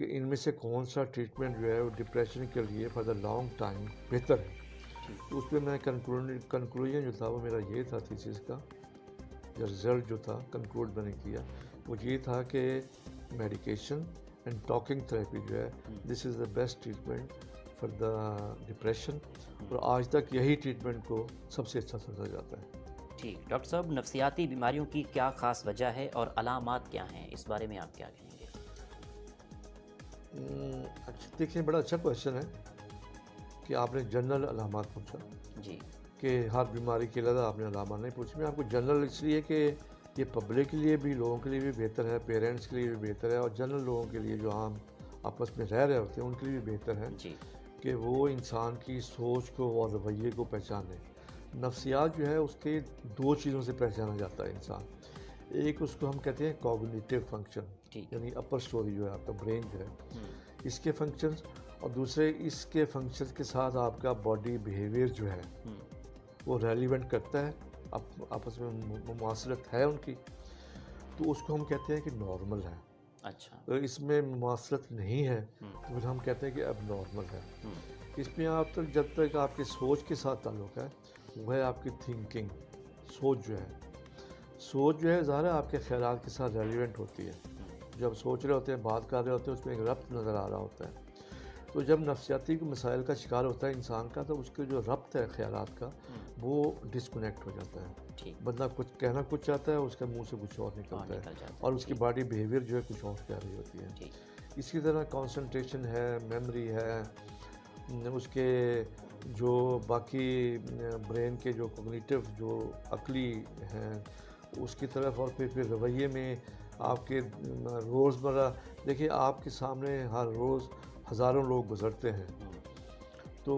کہ ان میں سے کون سا ٹریٹمنٹ جو ہے وہ ڈپریشن کے لیے فار دا لانگ ٹائم بہتر ہے. تو اس پہ میں کنکلوژن جو تھا وہ میرا یہ تھا تھیسس کا، جو رزلٹ جو تھا کنکلوڈ میں نے کیا وہ یہ تھا کہ میڈیکیشن اینڈ ٹاکنگ تھراپی جو ہے this is the best treatment for the depression, اور آج تک یہی ٹریٹمنٹ کو سب سے اچھا سمجھا جاتا ہے. ٹھیک ڈاکٹر صاحب، نفسیاتی بیماریوں کی کیا خاص وجہ ہے اور علامات کیا ہیں، اس بارے میں آپ کیا کہیں گے؟ اچھا دیکھیں، بڑا اچھا کویشچن ہے کہ آپ نے جنرل علامات پوچھا. جی. کہ ہر بیماری کے علاوہ آپ نے علامات نہیں پوچھی. میں آپ کو جنرل اس لیے کہ یہ پبلک کے لیے بھی، لوگوں کے لیے بھی بہتر ہے، پیرنٹس کے لیے بھی بہتر ہے، اور جنرل لوگوں کے لیے جو عام آپس میں رہ رہے ہوتے ہیں ان کے لیے بھی بہتر ہے جی. کہ وہ انسان کی سوچ کو اور رویے کو پہچانے. نفسیات جو ہے اس کے دو چیزوں سے پہچانا جاتا ہے انسان. ایک اس کو ہم کہتے ہیں کوگنیٹیو فنکشن، یعنی اپر سٹوری جو ہے آپ کا برین جو ہے اس کے فنکشنز، اور دوسرے اس کے فنکشنز کے ساتھ آپ کا باڈی بیہیویئر جو ہے وہ ریلیونٹ کرتا ہے، آپس میں مماثلت ہے ان کی، تو اس کو ہم کہتے ہیں کہ نارمل ہے. اچھا. اگر اس میں مماثلت نہیں ہے تو پھر ہم کہتے ہیں کہ اب نارمل ہے. اس میں آپ تک جب تک آپ کی سوچ کے ساتھ تعلق ہے وہ ہے آپ کی تھنکنگ. سوچ جو ہے ظاہر ہے آپ کے خیالات کے ساتھ ریلیونٹ ہوتی ہے. جب سوچ رہے ہوتے ہیں، بات کر رہے ہوتے ہیں، اس میں ایک ربط نظر آ رہا ہوتا ہے. تو جب نفسیاتی مسائل کا شکار ہوتا ہے انسان کا تو اس کے جو ربط ہے خیالات کا وہ ڈسکنیکٹ ہو جاتا ہے. بندہ کچھ کہنا کچھ چاہتا ہے، اس کے منہ سے کچھ اور نکلتا ہے، اور اس کی باڈی بیہیویئر جو ہے کچھ اور کہہ رہی ہوتی ہے. اسی طرح کنسنٹریشن ہے، میموری ہے، اس کے جو باقی برین کے جو کوگنیٹیو جو عقلی ہیں اس کی طرف، اور پھر رویے میں آپ کے روزمرہ. دیکھیے آپ کے سامنے ہر روز ہزاروں لوگ گزرتے ہیں، تو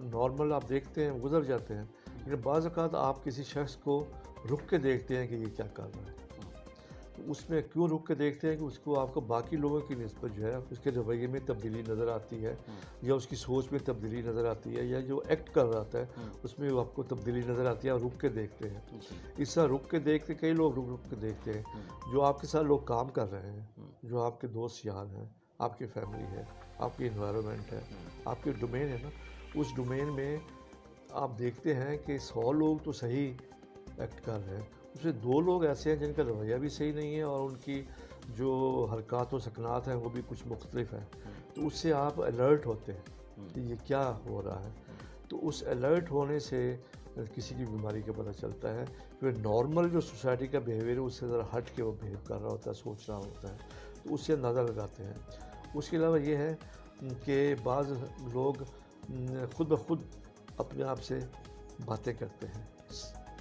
نارمل آپ دیکھتے ہیں گزر جاتے ہیں، لیکن بعض اوقات آپ کسی شخص کو رک کے دیکھتے ہیں کہ یہ کیا کر رہا ہے. تو اس میں کیوں رک کے دیکھتے ہیں کہ اس کو آپ کو باقی لوگوں کی نسبت جو ہے اس کے رویے میں تبدیلی نظر آتی ہے، یا اس کی سوچ میں تبدیلی نظر آتی ہے، یا جو ایکٹ کر رہا ہے اس میں آپ کو تبدیلی نظر آتی ہے، اور رک کے دیکھتے ہیں. اس طرح رک کے دیکھتے کئی لوگ رک کے دیکھتے ہیں. جو آپ کے ساتھ لوگ کام کر رہے ہیں، جو آپ کے دوست یار ہیں، آپ کی فیملی ہے، آپ کی انوائرمنٹ ہے، آپ کے ڈومین ہے نا، اس ڈومین میں آپ دیکھتے ہیں کہ 100 لوگ تو صحیح ایکٹ کر رہے ہیں، اس میں 2 لوگ ایسے ہیں جن کا رویہ بھی صحیح نہیں ہے، اور ان کی جو حرکات و سکنات ہیں وہ بھی کچھ مختلف ہیں. تو اس سے آپ الرٹ ہوتے ہیں کہ یہ کیا ہو رہا ہے. تو اس الرٹ ہونے سے کسی کی بیماری کا پتہ چلتا ہے. پھر نارمل جو سوسائٹی کا بیہیویئر ہے اس سے ذرا ہٹ کے وہ بیہیو کر رہا ہوتا ہے، سوچ رہا ہوتا ہے، تو اس سے اندازہ لگاتے ہیں. اس کے علاوہ یہ ہے کہ بعض لوگ خود بخود اپنے آپ سے باتیں کرتے ہیں،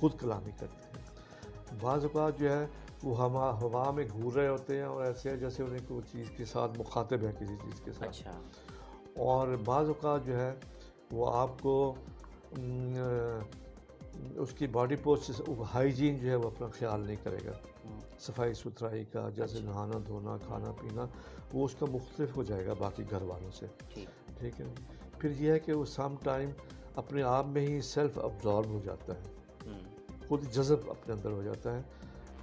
خود کلامی کرتے ہیں. بعض اوقات جو ہے وہ ہوا میں گھور رہے ہوتے ہیں، اور ایسے جیسے انہیں کوئی چیز کے ساتھ مخاطب ہے کسی چیز کے ساتھ. اچھا. اور بعض اوقات جو ہے وہ آپ کو اس کی باڈی پوسچر ہائیجین جو ہے وہ اپنا خیال نہیں کرے گا، صفائی ستھرائی کا، جیسے نہانا دھونا، کھانا پینا، وہ اس کا مختلف ہو جائے گا باقی گھر والوں سے. ٹھیک ہے. پھر یہ ہے کہ وہ سم ٹائم اپنے آپ میں ہی سیلف ابزارب ہو جاتا ہے، خود جذب اپنے اندر ہو جاتا ہے.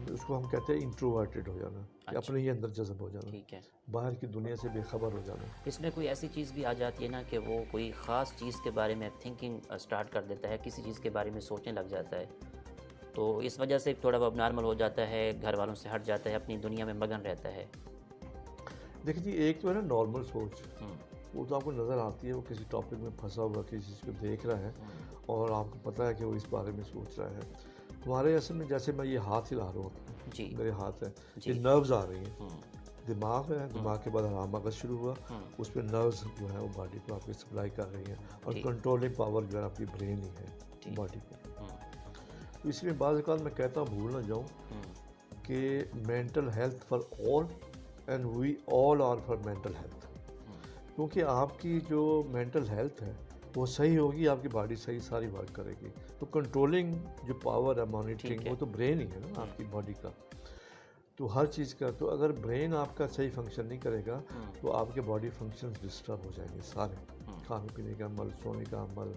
اس کو ہم کہتے ہیں انٹروورٹڈ ہو جانا، کہ اپنے ہی اندر جذب ہو جانا، باہر کی دنیا سے بے خبر ہو جانا. اس میں کوئی ایسی چیز بھی آ جاتی ہے نا کہ وہ کوئی خاص چیز کے بارے میں تھنکنگ اسٹارٹ کر دیتا ہے، کسی چیز کے بارے میں سوچنے لگ جاتا ہے، تو اس وجہ سے تھوڑا وہ نارمل ہو جاتا ہے، گھر والوں سے ہٹ جاتا ہے، اپنی دنیا میں مگن رہتا ہے. دیکھیں جی، ایک تو ہے نا نارمل سوچ، وہ تو آپ کو نظر آتی ہے، وہ کسی ٹاپک میں پھنسا ہوا کسی چیز کو دیکھ رہا ہے اور آپ کو پتہ ہے کہ وہ اس بارے میں سوچ رہا ہے. ہمارے اصل میں جیسے میں یہ ہاتھ ہلا رہا ہوں، میرے ہاتھ ہے، یہ نروز آ رہی ہیں، دماغ ہے، دماغ کے بعد حرام مغز شروع ہوا، اس میں نروز جو ہے وہ باڈی کو آپ کی سپلائی کر رہی ہیں، اور کنٹرولنگ پاور جو ہے آپ کی برین ہی ہے باڈی کو. تو اس لیے بعض اوقات میں کہتا ہوں بھول نہ جاؤں کہ mental health for all and we all are for mental health. کیونکہ آپ کی جو مینٹل ہیلتھ ہے وہ صحیح ہوگی، آپ کی باڈی صحیح ساری ورک کرے گی. تو کنٹرولنگ جو پاور ہے، مانیٹرنگ، وہ تو برین ہی ہے نا آپ کی باڈی کا، تو ہر چیز کا. تو اگر برین آپ کا صحیح فنکشن نہیں کرے گا تو آپ کے باڈی فنکشنز ڈسٹرب ہو جائیں گے سارے. کھانے پینے کا عمل، سونے کا عمل،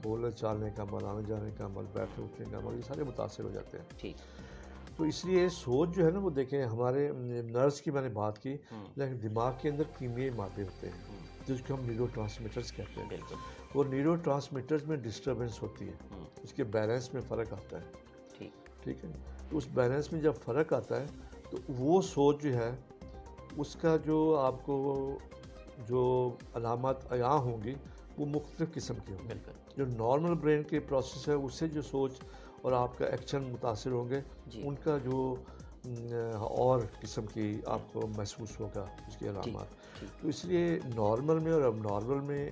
بولنے چالنے کا عمل، آنے جانے کا عمل، بیٹھنے اٹھنے کا عمل، یہ سارے متاثر ہو جاتے ہیں. تو اس لیے سوچ جو ہے نا وہ دیکھیں ہمارے نرس کی میں نے بات کی، لیکن دماغ کے اندر کیمیائی مادے ہوتے ہیں جس کو ہم نیورو ٹرانسمیٹرز کہتے ہیں، اور نیورو ٹرانسمیٹرز میں ڈسٹربنس ہوتی ہے، اس کے بیلنس میں فرق آتا ہے، ٹھیک ہے، تو اس بیلنس میں جب فرق آتا ہے تو وہ سوچ جو ہے اس کا جو آپ کو جو علامات عیاں ہوں گی وہ مختلف قسم کی ہوں گی. جو نارمل برین کے پروسیس ہے اس سے جو سوچ اور آپ کا ایکشن متاثر ہوں گے ان کا جو اور قسم کی آپ کو محسوس ہوگا اس کے علامات. تو اس لیے نارمل میں اور اب نارمل میں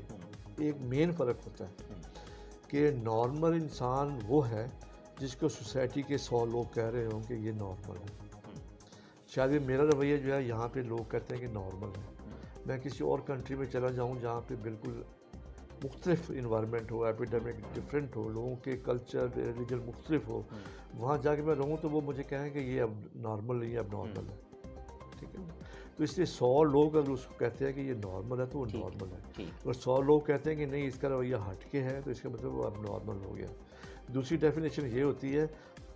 ایک مین فرق ہوتا ہے کہ نارمل انسان وہ ہے جس کو سوسائٹی کے 100 لوگ کہہ رہے ہوں کہ یہ نارمل ہے. شاید میرا رویہ جو ہے یہاں پہ لوگ کہتے ہیں کہ نارمل ہے. میں کسی اور کنٹری میں چلا جاؤں جہاں پہ بالکل مختلف انوائرمنٹ ہو، ایپیڈیمک ڈفرینٹ ہو، لوگوں کے کلچر ریلیجن مختلف ہو، وہاں جا کے میں رہوں تو وہ مجھے کہیں کہ یہ اب نارمل نہیں ہے، اب نارمل ہے، ٹھیک ہے. تو اس لیے 100 لوگ اگر اس کو کہتے ہیں کہ یہ نارمل ہے تو وہ نارمل ہے، اور 100 لوگ کہتے ہیں کہ نہیں اس کا رویہ ہٹ کے ہے تو اس کا مطلب وہ اب نارمل ہو گیا. دوسری ڈیفینیشن یہ ہوتی ہے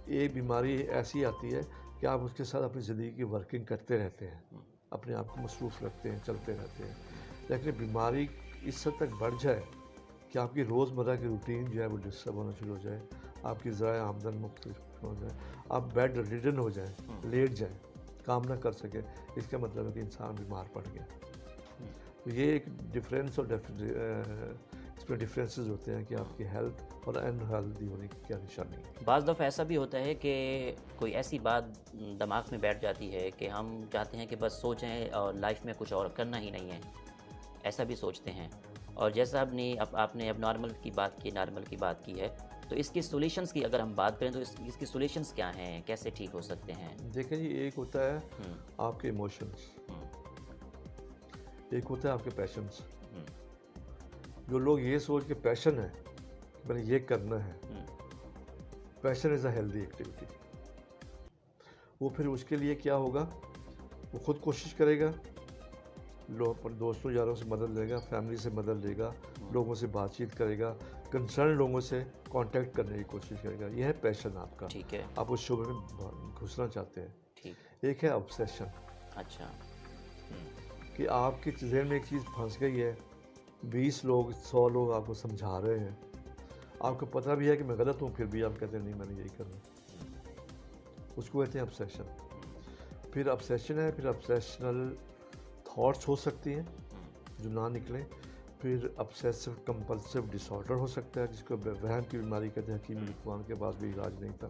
ایک بیماری ایسی آتی ہے کہ آپ اس کے ساتھ اپنی زندگی کی ورکنگ کرتے رہتے ہیں، اپنے آپ کو مصروف رکھتے ہیں، چلتے رہتے ہیں، لیکن بیماری اس حد تک بڑھ جائے کہ آپ کی روزمرہ کی روٹین جو ہے وہ ڈسٹرب ہونا شروع ہو جائے، آپ کی ذرائع آمدن مختلف ہو جائے، آپ بیڈ ریڈن ہو جائیں، لیٹ جائیں، کام نہ کر سکیں، اس کا مطلب ہے کہ انسان بیمار پڑ گیا. تو یہ ایک ڈفرینس اور اس میں ڈفرینسز ہوتے ہیں کہ آپ کی ہیلتھ اور ان ہیلتھی ہونے کی کیا نشانی ہے. بعض دفعہ ایسا بھی ہوتا ہے کہ کوئی ایسی بات دماغ میں بیٹھ جاتی ہے کہ ہم چاہتے ہیں کہ بس سوچیں اور لائف میں کچھ اور کرنا ہی نہیں ہے، ایسا بھی سوچتے ہیں. اور جیسا آپ نے اب نارمل کی بات کی، نارمل کی بات کی ہے، تو اس کی سولیشنز کی اگر ہم بات کریں تو اس کی سولیشنز کیا ہیں، کیسے ٹھیک ہو سکتے ہیں؟ دیکھیں جی، ایک ہوتا ہے آپ کے ایموشنز، ایک ہوتا ہے آپ کے پیشنز. جو لوگ یہ سوچ کے پیشن ہے کہ میں نے یہ کرنا ہے، پیشن از اے ہیلدی ایکٹیویٹی. وہ پھر اس کے لیے کیا ہوگا، وہ خود کوشش کرے گا، دوستوں یاروں سے مدد لے گا، فیملی سے مدد لے گا، لوگوں سے بات چیت کرے گا، کنسرن لوگوں سے کانٹیکٹ کرنے کی کوشش کرے گا. یہ ہے پیشن آپ کا، ٹھیک ہے، آپ اس شعبے میں گھسنا چاہتے ہیں. ٹھیک. ایک ہے obsession، اچھا، کہ آپ کی ذہن میں ایک چیز پھنس گئی ہے، 20 لوگ 100 لوگ آپ کو سمجھا رہے ہیں، آپ کو پتہ بھی ہے کہ میں غلط ہوں، پھر بھی آپ کہتے ہیں نہیں میں نے یہی کرنا. اس کو کہتے ہیں obsession. پھر obsession ہے، پھر obsessional تھاٹس ہو سکتی ہیں جو نہ نکلیں. پھر obsessive compulsive disorder ہو سکتا ہے جس کو وہم کی بیماری کہتے ہیں، حکیم اقبال کے پاس بھی علاج نہیں تھا.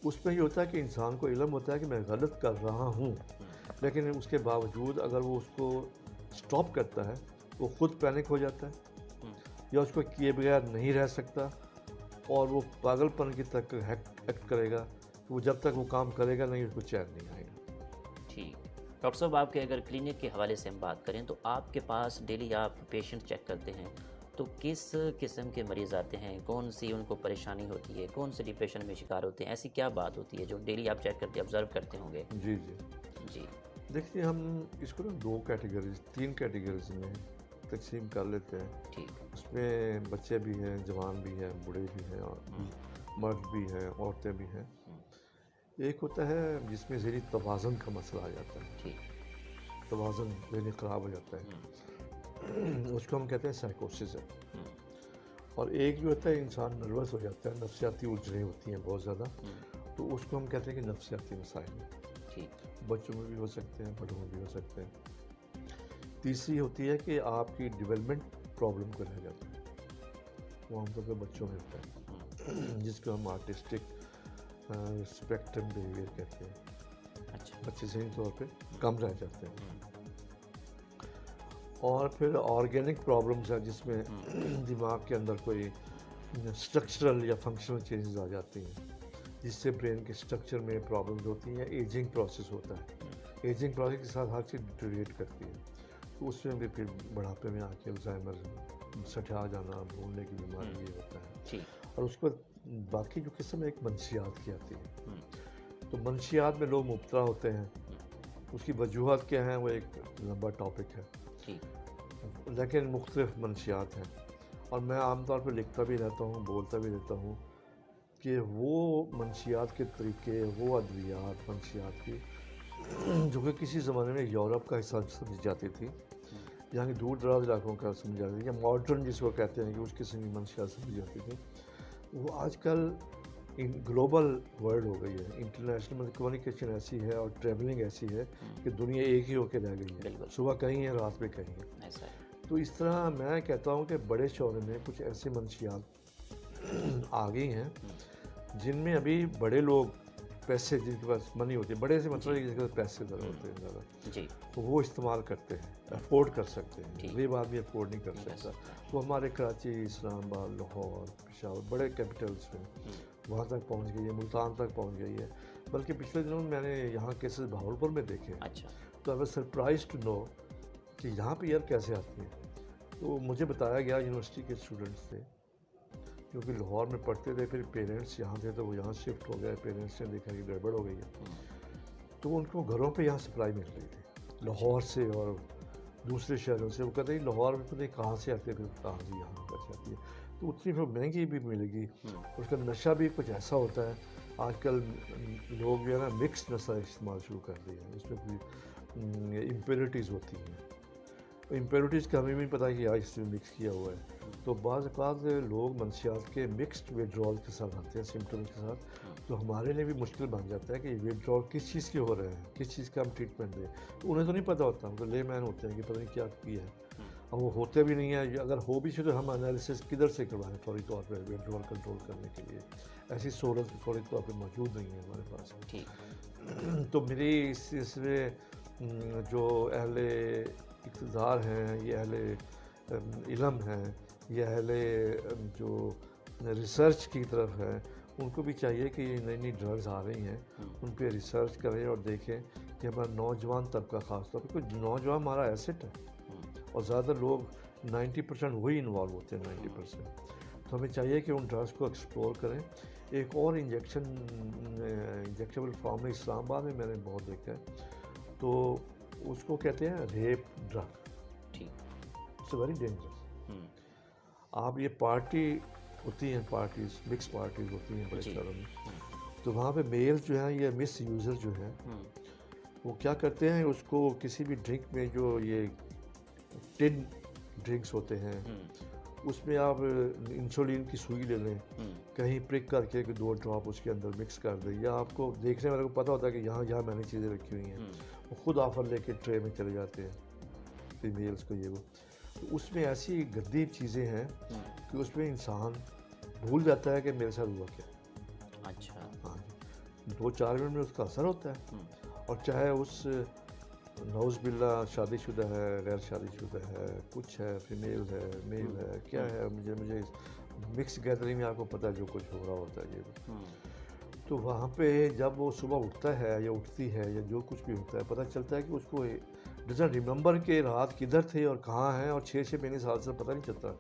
اس میں یہ ہوتا ہے کہ انسان کو علم ہوتا ہے کہ میں غلط کر رہا ہوں، لیکن اس کے باوجود اگر وہ اس کو سٹاپ کرتا ہے وہ خود پینک ہو جاتا ہے، یا اس کو کیے بغیر نہیں رہ سکتا، اور وہ پاگل پن کی تک ایکٹ کرے گا. وہ جب تک وہ کام کرے گا نہیں اس کو چین نہیں آئے گا. ٹھیک. ڈاکٹر صاحب، آپ کے اگر کلینک کے حوالے سے ہم بات کریں تو آپ کے پاس ڈیلی آپ پیشنٹ چیک کرتے ہیں تو کس قسم کے مریض آتے ہیں، کون سی ان کو پریشانی ہوتی ہے، کون سے ڈپریشن میں شکار ہوتے ہیں، ایسی کیا بات ہوتی ہے جو ڈیلی آپ چیک کرتے آبزرو کرتے ہوں گے؟ جی دیکھیے، ہم اس کو نا 2 کیٹیگریز 3 کیٹیگریز میں تقسیم کر لیتے ہیں. ٹھیک. اس میں بچے بھی ہیں، جوان بھی ہیں، بوڑھے بھی ہیں، اور مرد بھی ہیں، عورتیں بھی ہیں. ایک ہوتا ہے جس میں ذہنی توازن کا مسئلہ آ جاتا ہے. ٹھیک. توازن ذہنی خراب ہو جاتا ہے، اس کو ہم کہتے ہیں سائیکوسس ہے. اور ایک جو ہوتا ہے انسان نروس ہو جاتا ہے، نفسیاتی الجھنیں ہوتی ہیں بہت زیادہ، تو اس کو ہم کہتے ہیں کہ نفسیاتی مسائل ہیں. ٹھیک. بچوں میں بھی ہو سکتے ہیں، بڑوں میں بھی ہو سکتے ہیں. تیسری ہوتی ہے کہ آپ کی ڈیولپمنٹ پرابلم کو رہ جاتا ہے، وہ عام طور پہ بچوں میں ہوتا ہے، جس کو ہم آرٹسٹک اسپیکٹرم بیہیویئر کہتے ہیں. اچھا. بچے ذہنی طور پہ کم رہ جاتے ہیں. اور پھر آرگینک پرابلمس ہیں جس میں دماغ کے اندر کوئی اسٹرکچرل یا فنکشنل چینجز آ جاتی ہیں جس سے برین کے اسٹرکچر میں پرابلمز ہوتی ہیں. ایجنگ پروسیس ہوتا ہے، ایجنگ پروسیس کے ساتھ ہر چیز ڈیٹریٹ کرتی ہے، تو اس میں بھی پھر بڑھاپے میں آ کے الزائمر، سٹھا جانا، بھولنے کی بیماری یہ ہوتا ہے. اور اس کو باقی جو قسم ایک منشیات کی آتی ہے. تو منشیات میں لوگ مبتلا ہوتے ہیں، اس کی وجوہات کیا ہیں وہ ایک لمبا ٹاپک ہے، لیکن مختلف منشیات ہیں. اور میں عام طور پہ لکھتا بھی رہتا ہوں، بولتا بھی رہتا ہوں کہ وہ منشیات کے طریقے، وہ ادویات منشیات کی جو کہ کسی زمانے میں یورپ کا حصہ سمجھی جاتی تھی، یہاں کے دور دراز علاقوں کا سمجھی جاتی تھی، یا ماڈرن جس کو کہتے ہیں کہ اس قسم کی منشیات سمجھی جاتی تھی، وہ آج کل گلوبل ورلڈ ہو گئی ہے. انٹرنیشنل مطلب کمیونیکیشن ایسی ہے اور ٹریولنگ ایسی ہے کہ دنیا ایک ہی ہو کے رہ گئی ہے، صبح کہیں ہے رات میں کہیں ہے. تو اس طرح میں کہتا ہوں کہ بڑے شعرے میں کچھ ایسی منشیات آ گئی ہیں جن میں ابھی بڑے لوگ پیسے، جن کے پاس منی ہوتی ہے، بڑے سے مطلب جس کے پاس پیسے زیادہ ہوتے ہیں زیادہ، وہ استعمال کرتے ہیں، افورڈ کر سکتے ہیں. غریب آدمی افورڈ نہیں کر سکتا. وہ ہمارے کراچی، اسلام آباد، لاہور، پشاور بڑے کیپٹلس میں وہاں تک پہنچ گئی ہے، ملتان تک پہنچ گئی ہے. بلکہ پچھلے دنوں میں نے یہاں کیسز بہاولپور میں دیکھے، تو I was surprise to know کہ یہاں پہ ایئر کیسے آتی ہیں. تو مجھے بتایا گیا، یونیورسٹی کے اسٹوڈنٹس تھے کیونکہ لاہور میں پڑھتے تھے، پھر پیرنٹس یہاں تھے تو وہ یہاں شفٹ ہو گئے. پیرنٹس نے دیکھا کہ گڑبڑ ہو گئی ہے، تو ان کو گھروں پہ یہاں سپلائی مل رہی تھی لاہور سے اور دوسرے شہروں سے. وہ کہتے ہیں لاہور میں پتہ نہیں کہاں سے آتے، پھر کہاں سے یہاں کیسے آتی ہے. تو اتنی پھر مہنگی بھی ملے گی. اس کا نشہ بھی کچھ ایسا ہوتا ہے. آج کل لوگ جو ہے نا مکس نشہ استعمال شروع کر دیا ہے، اس میں کوئی امپیورٹیز ہوتی ہیں. امپیورٹیز کا ہمیں بھی پتہ ہے کہ آج اس میں مکس کیا ہوا ہے. تو بعض اوقات لوگ منشیات کے مکسڈ ویڈرول کے ساتھ آتے ہیں، سمٹمس کے ساتھ. تو ہمارے لیے بھی مشکل بن جاتا ہے کہ یہ ویڈرول کس چیز کے ہو رہے ہیں، کس چیز کا ہم ٹریٹمنٹ دیں. تو انہیں تو نہیں پتہ ہوتا، ہم تو لے مین ہوتے ہیں کہ پتہ نہیں کیا ہے. اب وہ ہوتے بھی نہیں ہیں. اگر ہو بھی تو ہم انالیسس کدھر سے کروائیں فوری طور پہ ویڈرول کنٹرول کرنے کے لیے؟ ایسی سہولت فوری طور پہ موجود نہیں ہے ہمارے پاس. تو میری اس میں جو اہل اقتدار ہیں، یہ اہل علم ہیں، یہ اہل جو ریسرچ کی طرف ہے، ان کو بھی چاہیے کہ یہ نئی نئی ڈرگز آ رہی ہیں، ان پہ ریسرچ کریں اور دیکھیں کہ ہمارا نوجوان طبقہ خاص طور پہ، کچھ نوجوان ہمارا ایسٹ ہے اور زیادہ لوگ 90% وہی انوالو ہوتے ہیں 90%. تو ہمیں چاہیے کہ ان ڈرگس کو ایکسپلور کریں. ایک اور انجیکشنبل فارم ہے اسلام آباد میں، میں نے بہت دیکھا ہے. تو اس کو کہتے ہیں rape drug. It's very dangerous. آپ یہ پارٹی ہوتی ہیں، پارٹیز مکس پارٹیز ہوتی ہیں بڑے شہروں میں، تو وہاں پہ میل جو ہیں، یہ مس یوزر جو ہیں، وہ کیا کرتے ہیں، اس کو کسی بھی ڈرنک میں، جو یہ ٹن ڈرنکس ہوتے ہیں، اس میں آپ انسولین کی سوئی لے لیں، کہیں پرک کر کے 2 ڈراپ اس کے اندر مکس کر دیں، یا آپ کو دیکھنے والے کو پتہ ہوتا ہے کہ یہاں میں نے چیزیں رکھی ہوئی ہیں، وہ خود آفر لے کے ٹرے میں چلے جاتے ہیں فیمیلس کو. یہ وہ تو اس میں ایسی گندی چیزیں ہیں کہ اس میں انسان بھول جاتا ہے کہ میرے ساتھ ہوا کیا. اچھا. ہاں جی. 2-4 منٹ میں اس کا اثر ہوتا ہے. اور چاہے اس نعوذ باللہ شادی شدہ ہے، غیر شادی شدہ ہے، کچھ ہے، فیمیل ہے، میل ہے، کیا ہے، مجھے مکس گیدرنگ میں آپ کو پتہ ہے جو کچھ ہو رہا ہوتا ہے. یہ تو وہاں پہ جب وہ صبح اٹھتا ہے یا اٹھتی ہے یا جو کچھ بھی ہوتا ہے، پتہ چلتا ہے کہ اس کو ڈزنٹ ریممبر کہ رات کدھر تھے اور کہاں ہیں، اور 6 مہینے سال سے پتہ نہیں چلتا.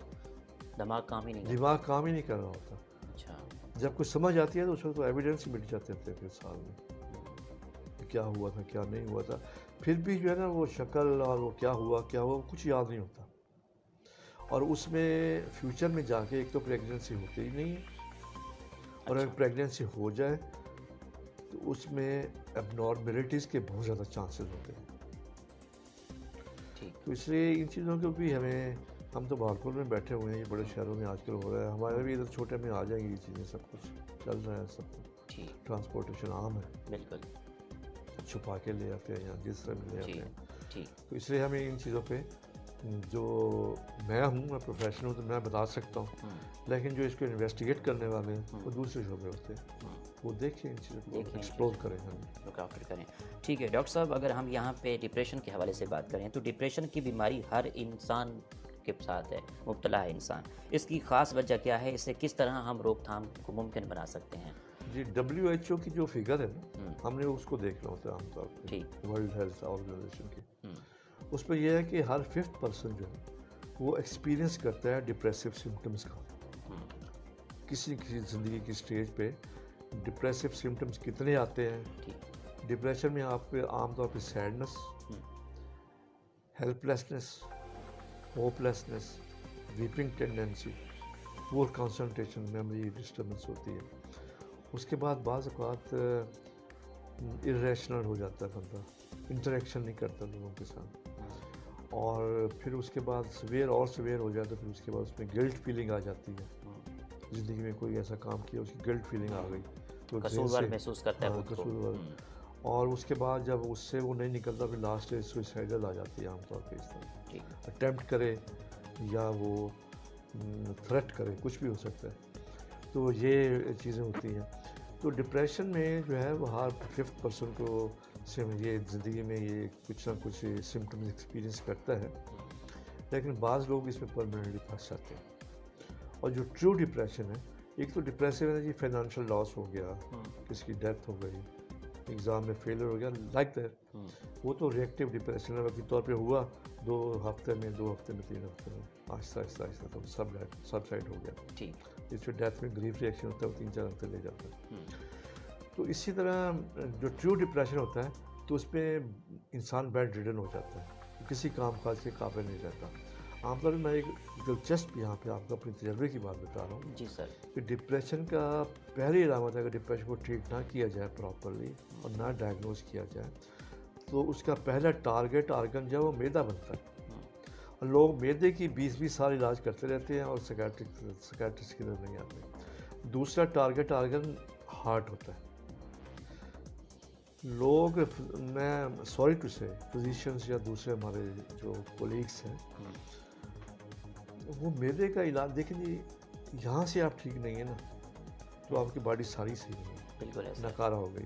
دماغ کام ہی نہیں کر رہا ہوتا. اچھا. جب کچھ سمجھ آتی ہے تو اس وقت تو ایویڈنس ہی مٹ جاتے تھے پھر سال میں کیا ہوا تھا کیا نہیں ہوا تھا. پھر بھی جو ہے نا وہ شکل اور وہ کیا ہوا کچھ یاد نہیں ہوتا. اور اس میں فیوچر میں جا کے ایک تو پریگننسی ہوتی ہی نہیں ہے، اور اگر پریگننسی ہو جائے تو اس میں اب نارملٹیز کے بہت زیادہ چانسز ہوتے ہیں. تو اس لیے ان چیزوں کو بھی ہم تو بہاولپور میں بیٹھے ہوئے ہیں، یہ بڑے شہروں میں آج کل ہو رہا ہے. ہمارے بھی ادھر چھوٹے میں آ جائیں گی یہ چیزیں، سب کچھ چل رہا ہے، سب کچھ ٹرانسپورٹیشن عام ہے. بالکل. چھپا کے لے آتے ہیں یا جس طرح بھی لے آتے ہیں. تو اس لیے ہمیں ان چیزوں پہ، جو میں پروفیشنل ہوں تو میں بتا سکتا ہوں، لیکن جو اس کو انویسٹیگیٹ کرنے والے ہیں وہ دوسرے شعبے ہوتے ہیں، وہ دیکھیں ان چیزوں کو ایکسپلور کریں، کریں. ٹھیک ہے ڈاکٹر صاحب، اگر ہم یہاں پہ ڈپریشن کے حوالے سے بات کریں تو ڈپریشن کی بیماری ہر انسان کے ساتھ ہے، مبتلا ہے انسان. اس کی خاص وجہ کیا ہے؟ اسے کس طرح ہم روک تھام کو ممکن بنا سکتے ہیں؟ جی WHO کی جو فگر ہے نا، ہم نے اس کو دیکھنا ہوتا ہے عام طور پہ، ورلڈ ہیلتھ آرگنائزیشن کی. اس پہ یہ ہے کہ ہر 5th پرسن جو ہے وہ ایکسپیرینس کرتا ہے ڈپریسو سمٹمس کا. کسی زندگی کی سٹیج پہ ڈپریسو سمٹمس کتنے آتے ہیں. ڈپریشن میں آپ پہ عام طور پہ sadness, help lessons, hope lessons, vaping tendency, پور کنسنٹریشن، میموری ڈسٹربنس ہوتی ہے. اس کے بعد بعض اوقات irrational ہو جاتا ہے بندہ، انٹریکشن نہیں کرتا لوگوں کے ساتھ، اور پھر اس کے بعد سویئر اور سویئر ہو جاتا ہے، پھر اس کے بعد اس میں گلٹ فیلنگ آ جاتی ہے، زندگی میں کوئی ایسا کام کیا اس کی گلٹ فیلنگ آ گئی تو قصوروار محسوس کرتا ہے خود کو، قصوروار، اور اس کے بعد جب اس سے وہ نہیں نکلتا پھر لاسٹ سوئسائڈل آ جاتی ہے عام طور پہ، اس طرح اٹیمپٹ کرے یا وہ تھریٹ کرے، کچھ بھی ہو سکتا ہے، تو یہ چیزیں ہوتی ہیں۔ تو ڈپریشن میں جو ہے وہ ہر 5th پرسن کو یہ زندگی میں یہ کچھ نہ کچھ سمٹمز ایکسپیرینس کرتا ہے، لیکن بعض لوگ اس میں پرماننٹلی پھنس جاتے ہیں۔ اور جو ٹرو ڈپریشن ہے، ایک تو ڈپریسو ہے جی فائنانشیل لاس ہو گیا، کسی کی ڈیتھ ہو گئی، ایگزام میں فیلر ہو گیا، لائک دیٹ، وہ تو ریئیکٹیو ڈپریشن ہے، وقتی طور پہ ہوا 2 ہفتے میں 3 ہفتے میں، آہستہ آہستہ تو سب سائڈ ہو گیا، جس پہ ڈیتھ میں گریف ریئیکشن ہوتا ہے وہ 3-4 ہفتے لے جاتا ہے۔ تو اسی طرح جو ٹرو ڈپریشن ہوتا ہے تو اس پہ انسان بیڈ ریڈن ہو جاتا ہے، کسی کام کاج کے قابل نہیں رہتا۔ عام طور پہ میں ایک دلچسپ یہاں پہ آپ کو اپنے تجربے کی بات بتا رہا ہوں جی سر، کہ ڈپریشن کا پہلی علامت ہے، اگر ڈپریشن کو ٹریٹ نہ کیا جائے پراپرلی اور نہ ڈائگنوز کیا جائے تو اس کا پہلا ٹارگیٹ آرگن جو ہے وہ معدہ بنتا ہے، اور لوگ معدے کی 20 سال علاج کرتے رہتے ہیں اور سکیٹرسٹ کی طرف نہیں آتے۔ دوسرا ٹارگیٹ آرگن ہارٹ ہوتا ہے۔ لوگ، میں سوری ٹو سے فزیشینس یا دوسرے ہمارے جو کولیگس ہیں، وہ معدے کا علاج دیکھیں جی، یہاں سے آپ ٹھیک نہیں ہیں نا تو آپ کی باڈی ساری صحیح نہیں ہے، بالکل ناکارہ ہو گئی،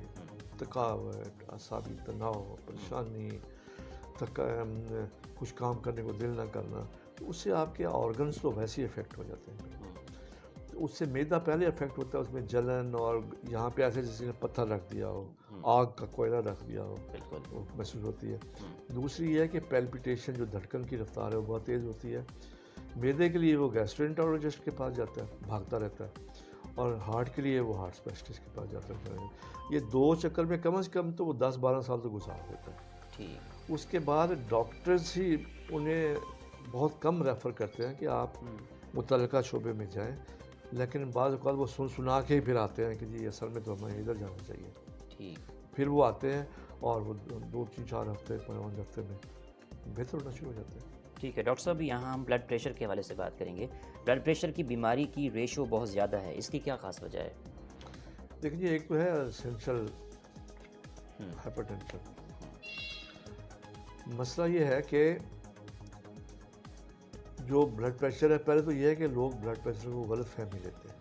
تھکاوٹ، اعصابی تناؤ، پریشانی، کچھ کام کرنے کو دل نہ کرنا، تو اس سے آپ کے آرگنس تو ویسے ہی افیکٹ ہو جاتے ہیں۔ تو اس سے معدہ پہلے افیکٹ ہوتا ہے، اس میں جلن، اور یہاں پہ ایسے جیسے نے پتھر رکھ دیا ہو، آگ کا کوئلہ رکھ دیا ہو، وہ محسوس ہوتی ہے۔ دوسری یہ ہے کہ پیلپیٹیشن، جو دھڑکن کی رفتار ہے وہ بہت تیز ہوتی ہے۔ معدے کے لیے وہ گیسٹرونٹرولوجسٹ کے پاس جاتا ہے، بھاگتا رہتا ہے، اور ہارٹ کے لیے وہ ہارٹ اسپیشلسٹ کے پاس جاتا ہے۔ یہ 2 چکر میں کم از کم تو وہ 10-12 سال تو گزار دیتا ہے۔ اس کے بعد ڈاکٹرز ہی انہیں بہت کم ریفر کرتے ہیں کہ آپ متعلقہ شعبے میں جائیں، لیکن بعض اوقات وہ سنا کے ہی پھر آتے ہیں کہ جی اصل میں تو ہمیں ادھر جانا چاہیے، پھر وہ آتے ہیں اور وہ 2-4 ہفتے 5 ہفتے میں بہتر ہونا شروع ہو جاتے ہیں۔ ٹھیک ہے ڈاکٹر صاحب، یہاں ہم بلڈ پریشر کے حوالے سے بات کریں گے۔ بلڈ پریشر کی بیماری کی ریشو بہت زیادہ ہے، اس کی کیا خاص وجہ ہے؟ دیکھیے، ایک تو ہے اسینشل ہائپر ٹینشن۔ مسئلہ یہ ہے کہ جو بلڈ پریشر ہے، پہلے تو یہ ہے کہ لوگ بلڈ پریشر کو غلط فہمی لیتے ہیں۔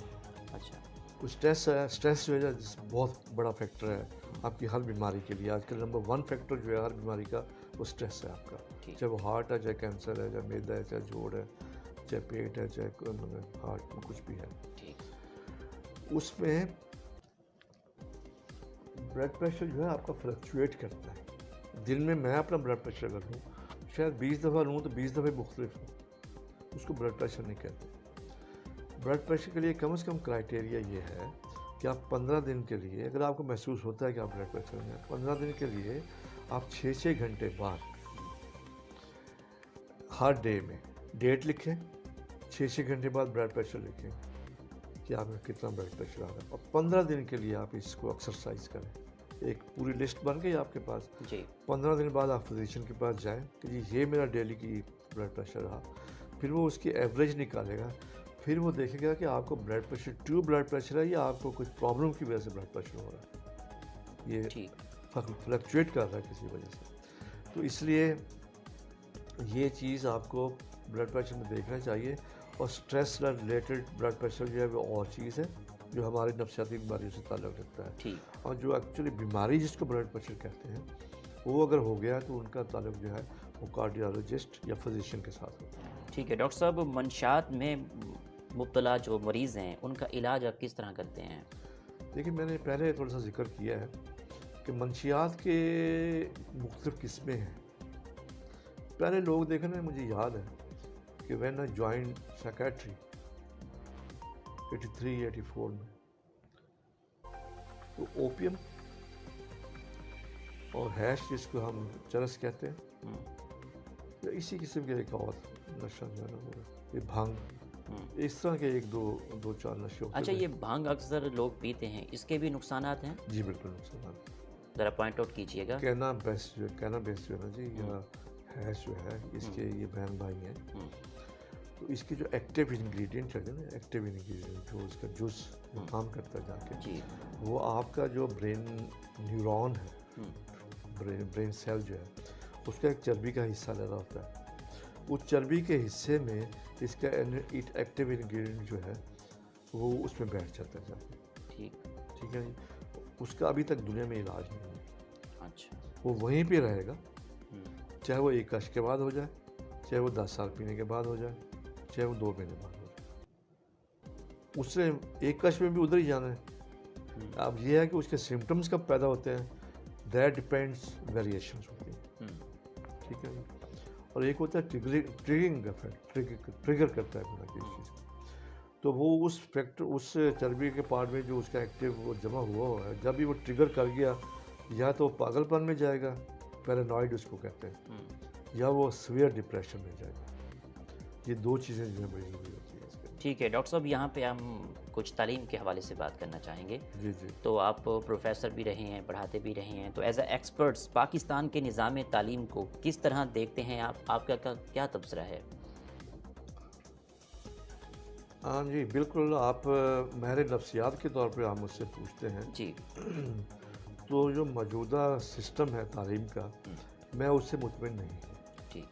اچھا، کچھ اسٹریس ہے، اسٹریس جو ہے بہت بڑا فیکٹر ہے آپ کی ہر بیماری کے لیے۔ آج کل نمبر 1 فیکٹر جو ہے ہر بیماری کا وہ اسٹریس ہے آپ کا، چاہے وہ ہارٹ ہے، چاہے کینسر ہے، چاہے معدہ ہے، چاہے جوڑ ہے، چاہے پیٹ ہے، چاہے ہارٹ میں کچھ بھی ہے۔ اس میں بلڈ پریشر جو ہے آپ کا فلکچویٹ کرتا ہے۔ دن میں اپنا بلڈ پریشر اگر لوں، شاید 20 دفعہ لوں تو 20 دفعہ مختلف ہوں، اس کو بلڈ پریشر نہیں کہتے۔ بلڈ پریشر کے لیے کم از کم کرائٹیریا یہ ہے کہ آپ 15 دن کے لیے، اگر آپ کو محسوس ہوتا ہے کہ آپ بلڈ پریشر میں ہیں، 15 دن کے لیے آپ 6 گھنٹے بعد ہر ڈے میں ڈیٹ لکھیں، 6 گھنٹے بعد بلڈ پریشر لکھیں کہ آپ میں کتنا بلڈ پریشر آ رہا ہے، اور 15 دن کے لیے آپ اس کو ایکسرسائز کریں۔ ایک پوری لسٹ بن گئی آپ کے پاس۔ 15 دن بعد آپ فزیشین کے پاس جائیں کہ جی یہ میرا ڈیلی کی بلڈ پریشر رہا، پھر وہ اس کی ایوریج نکالے گا، پھر وہ دیکھے گا کہ آپ کو blood pressure tube blood pressure ہے یا آپ کو کچھ پرابلم کی وجہ سے بلڈ پریشر ہو رہا ہے، یہ فلکچویٹ کر رہا ہے کسی وجہ سے۔ تو اس لیے یہ چیز آپ کو بلڈ پریشر میں دیکھنا چاہیے۔ اور سٹریس ریلیٹڈ بلڈ پریشر جو ہے وہ اور چیز ہے جو ہماری نفسیاتی بیماریوں سے تعلق رکھتا ہے، اور جو ایکچولی بیماری جس کو بلڈ پریشر کہتے ہیں وہ اگر ہو گیا تو ان کا تعلق جو ہے وہ کارڈیالوجسٹ یا فزیشین کے ساتھ ہوتا ہے۔ ٹھیک ہے ڈاکٹر صاحب، منشیات میں مبتلا جو مریض ہیں ان کا علاج آپ کس طرح کرتے ہیں؟ دیکھیے، میں نے پہلے تھوڑا سا ذکر کیا ہے کہ منشیات کے مختلف قسمیں ہیں۔ پہلے لوگ دیکھنا، مجھے یاد ہے کہ وین آئی جوائنڈ سائیکیٹری 83-84 میں، تو اوپیم اور ہیش جس کو ہم چرس کہتے ہیں، یا اسی قسم کے ایک اور نشہ جو ہے نا وہ یہ بھنگ اس طرح کے ایک دو چار نشے ہوتے ہیں۔ اچھا، یہ بھانگ اکثر لوگ پیتے ہیں، اس کے بھی نقصانات ہیں؟ جی بالکل نقصانات، ذرا پوائنٹ آؤٹ کیجیے گا۔ کینابیس جو ہے نا جی، یا ہیش جو ہے، اس کے یہ بہن بھائی ہیں، تو اس کے جو ایکٹیو انگریڈینٹ ہے نا، ایکٹیو انگریڈینٹ جو اس کا جوس کام کرتا ہے جا کے، جی، وہ آپ کا جو برین نیورون ہے، برین سیل جو ہے، اس کا ایک چربی کا حصہ لگا ہوتا ہے، اس چربی کے حصے میں اس کا ایکٹیو انگریڈینٹ جو ہے وہ اس میں بیٹھ جاتا ہے جا کے۔ ٹھیک ہے جی، اس کا ابھی تک دنیا میں علاج نہیں ہے۔ اچھا، وہ وہیں پہ رہے گا، چاہے وہ ایک کش کے بعد ہو جائے، چاہے وہ 10 سال پینے کے بعد ہو جائے، چاہے وہ 2 مہینے بعد ہو جائے، اس سے ایک کش میں بھی ادھر ہی جانا ہے۔ اب یہ ہے کہ اس کے سمٹمز کب پیدا ہوتے ہیں، دیٹ ڈپینڈس، ویریشنز ہوتی ہیں۔ ٹھیک ہے جی، اور ایک ہوتا ہے ٹریگرنگ افیکٹ، ٹریگر کرتا ہے بنا کسی چیز کو، تو وہ اس فیکٹر، اس چربی کے پارٹ میں جو اس کا ایکٹیو وہ جمع ہوا ہے، جب بھی وہ ٹریگر کر گیا، یا تو پاگل پن میں جائے گا، پیرانوائڈ اس کو کہتے ہیں، یا وہ سویئر ڈپریشن میں جائے گا۔ یہ 2 چیزیں جو ہیں بڑی ضروری ہوتی ہیں اس کے۔ ٹھیک ہے ڈاکٹر صاحب، یہاں پہ ہم کچھ تعلیم کے حوالے سے بات کرنا چاہیں گے۔ جی جی، تو آپ پروفیسر بھی رہے ہیں، پڑھاتے بھی رہے ہیں، تو ایز اے ایکسپرٹس پاکستان کے نظام تعلیم کو کس طرح دیکھتے ہیں آپ کا کیا تبصرہ ہے؟ ہاں جی بالکل، آپ ماہر نفسیات کے طور پہ آپ مجھ سے پوچھتے ہیں جی، تو جو موجودہ سسٹم ہے تعلیم کا، میں اس سے مطمئن نہیں ہوں۔ جی،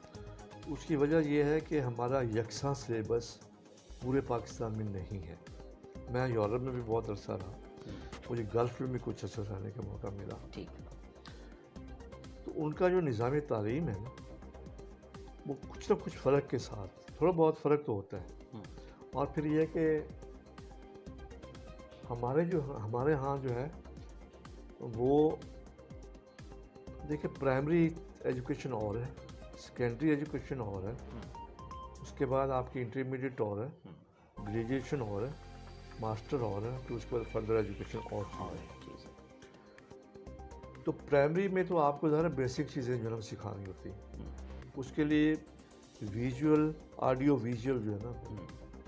اس کی وجہ یہ ہے کہ ہمارا یکساں سلیبس پورے پاکستان میں نہیں ہے۔ میں یورپ میں بھی بہت عرصہ رہا، مجھے گلف میں بھی کچھ عرصہ رہنے کا موقع ملا، تو ان کا جو نظام تعلیم ہے نا، وہ کچھ نہ کچھ فرق کے ساتھ، تھوڑا بہت فرق تو ہوتا ہے۔ اور پھر یہ کہ ہمارے ہاں جو ہے وہ دیکھیں، پرائمری ایجوکیشن اور ہے، سیکنڈری ایجوکیشن اور ہے، اس کے بعد آپ کی انٹرمیڈیٹ اور ہے، گریجویشن اور ہے، ماسٹر اور ہے، پھر اس کے بعد فردر ایجوکیشن اور ہے۔ تو پرائمری میں تو آپ کو ذرا بیسک چیزیں جو ہے نا سکھانی ہوتی ہیں، اس کے لیے ویژول، آڈیو ویژول جو ہے نا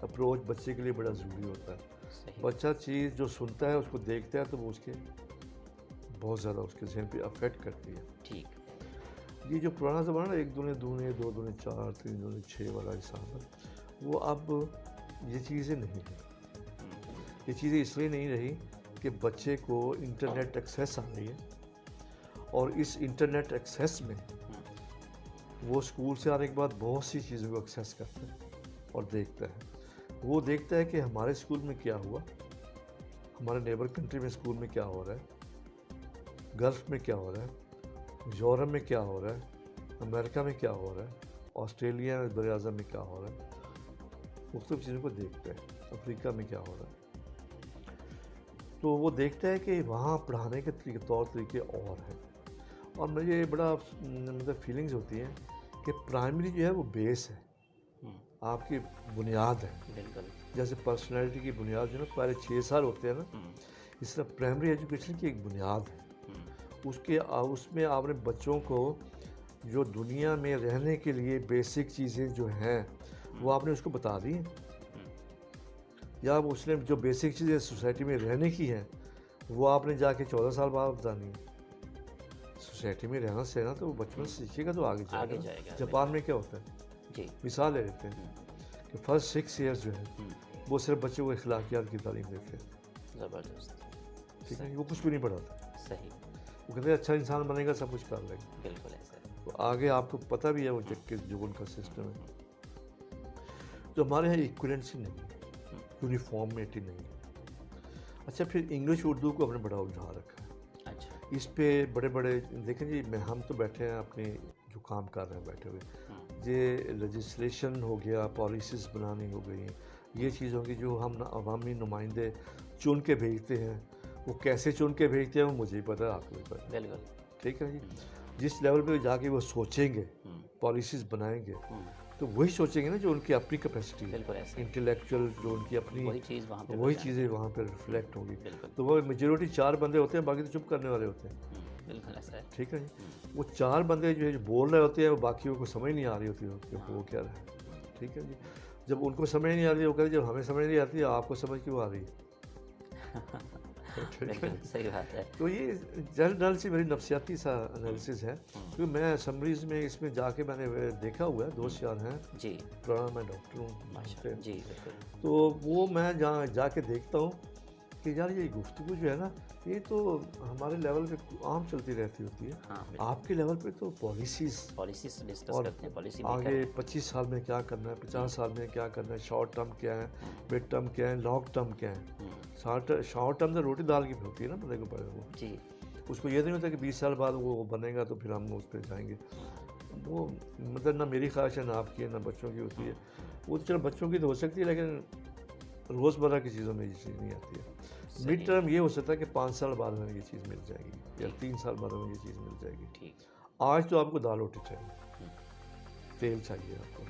اپروچ بچے کے لیے بڑا ضروری ہوتا ہے۔ بچہ چیز جو سنتا ہے، اس کو دیکھتا ہے، تو وہ اس کے بہت زیادہ اس کے ذہن پہ افیکٹ کرتی ہے۔ ٹھیک، یہ جو پرانا زمانہ 1 دونے 2 2 دونے 4 3 دونے 6 والا حساب ہے، وہ اب یہ چیزیں نہیں ہیں۔ یہ چیزیں اس لیے نہیں رہی کہ بچے کو انٹرنیٹ ایکسیس آ گئی ہے، اور اس انٹرنیٹ ایکسیس میں وہ اسکول سے آنے کے بعد بہت سی چیزوں کو ایکسیس کرتا ہے اور دیکھتا ہے۔ وہ دیکھتا ہے کہ ہمارے اسکول میں کیا ہوا، ہمارے نیبر کنٹری میں اسکول میں کیا ہو رہا ہے، گلف میں کیا ہو رہا ہے، یورپ میں کیا ہو رہا ہے، امریکہ میں کیا ہو رہا ہے، آسٹریلیا بر اعظم میں کیا ہو رہا ہے، مختلف چیزوں کو دیکھتا ہے، افریقہ میں کیا ہو رہا ہے۔ تو وہ دیکھتا ہے کہ وہاں پڑھانے کے طور طریقے اور ہیں، اور مجھے بڑا مطلب فیلنگز ہوتی ہیں کہ پرائمری جو ہے وہ بیس ہے، آپ کی بنیاد ہے۔ بالکل، جیسے پرسنالٹی کی بنیاد جو ہے نا پہلے 6 سال ہوتے ہیں نا، اس طرح پرائمری ایجوکیشن کی ایک بنیاد ہے۔ اس میں آپ نے بچوں کو جو دنیا میں رہنے کے لیے بیسک چیزیں جو ہیں وہ آپ نے اس کو بتا دی ہیں، یا اس نے جو بیسک چیزیں سوسائٹی میں رہنے کی ہیں وہ آپ نے جا کے 14 سال بعد بتانی ہیں۔ سوسائٹی میں رہنا سہنا تو وہ بچپن سے سیکھے گا تو آگے جائے گا۔ جاپان میں کیا ہوتا ہے، مثال لے لیتے ہیں کہ فرسٹ 6 ایئرز جو ہے وہ صرف بچے کو اخلاقیات کی تعلیم دیتے ہیں۔ زبردست، ٹھیک ہے، وہ کچھ بھی نہیں پڑھاتا۔ صحیح، وہ کہتے ہیں اچھا انسان بنے گا سب کچھ کر لے گا۔ بالکل ایسا ہے۔ تو آگے آپ کو پتہ بھی ہے وہ جو ان کا سسٹم ہے۔ تو ہمارے یہاں ایکویلنسی نہیں ہے، یونیفارمٹی نہیں ہے۔ اچھا، پھر انگلش اردو کو ہم نے بڑا الجھا رکھا ہے۔ اچھا، اس پہ بڑے دیکھیں جی، ہم تو بیٹھے ہیں اپنے جو کام کر رہے ہیں بیٹھے ہوئے، یہ لیجسلیشن ہو گیا، پالیسیز بنانی ہو گئی، یہ چیزوں کی جو ہم عوامی نمائندے چن کے بھیجتے ہیں، وہ کیسے چن کے بھیجتے ہیں وہ مجھے ہی پتہ ہے، آپ کو بھی پتہ ہے۔ بالکل، ٹھیک ہے جی، جس لیول پہ جا کے وہ سوچیں گے، پالیسیز بنائیں گے، تو وہی سوچیں گے نا جو ان کی اپنی کیپیسٹی ہے، انٹلیکچوئل جو ان کی اپنی، وہی چیزیں وہاں پہ ریفلیکٹ ہوں گی۔ تو وہ میجورٹی 4 بندے ہوتے ہیں، باقی تو چپ کرنے والے ہوتے ہیں۔ بالکل ایسا ہے۔ ٹھیک ہے جی، وہ 4 بندے جو ہے جو بول رہے ہوتے ہیں، وہ باقیوں کو سمجھ نہیں آ رہی ہوتی کہ وہ کیا رہے۔ ٹھیک ہے جی، جب ان کو سمجھ نہیں آتی وہ کہتے جب ہمیں سمجھ نہیں آتی آپ کو سمجھ کیوں آ رہی بالکل صحیح بات ہے. تو یہ جنرل سی میری نفسیاتی سا انالیسس ہے کیونکہ میں اسمبلیز میں اس میں جا کے میں نے دیکھا ہوا ہے, دوست یار ہیں جی پرانا, میں ڈاکٹر ہوں جی بالکل. تو وہ میں جہاں جا کے دیکھتا ہوں کہ یار یہ گفتگو جو ہے نا یہ تو ہمارے لیول پہ عام چلتی رہتی ہوتی ہے, آپ کے لیول پہ تو پالیسیز ڈسکس اور کرتے ہیں, پالیسی آگے 25 سال میں کیا کرنا ہے, 50 سال میں کیا کرنا ہے, شارٹ ٹرم کیا ہے, مڈ ٹرم کیا ہے, لانگ ٹرم کیا ہے. شارٹ ٹرم تو روٹی دال کی ہوتی ہے نا بندے کو پڑے وہ جی, اس کو یہ نہیں ہوتا کہ 20 سال بعد وہ بنے گا تو پھر ہم اس پہ جائیں گے. وہ مطلب نہ میری خواہش ہے نہ آپ کی ہے نہ بچوں کی ہوتی ہے. وہ تو چلو بچوں کی تو ہو سکتی ہے لیکن روزمرہ کی چیزوں میں یہ چیز نہیں آتی ہے. مڈ ٹرم یہ ہو سکتا ہے کہ 5 سال بعد ہمیں یہ چیز مل جائے گی یا 3 سال بعد ہمیں یہ چیز مل جائے گی. آج تو آپ کو دال روٹی چاہیے, تیل چاہیے, آپ کو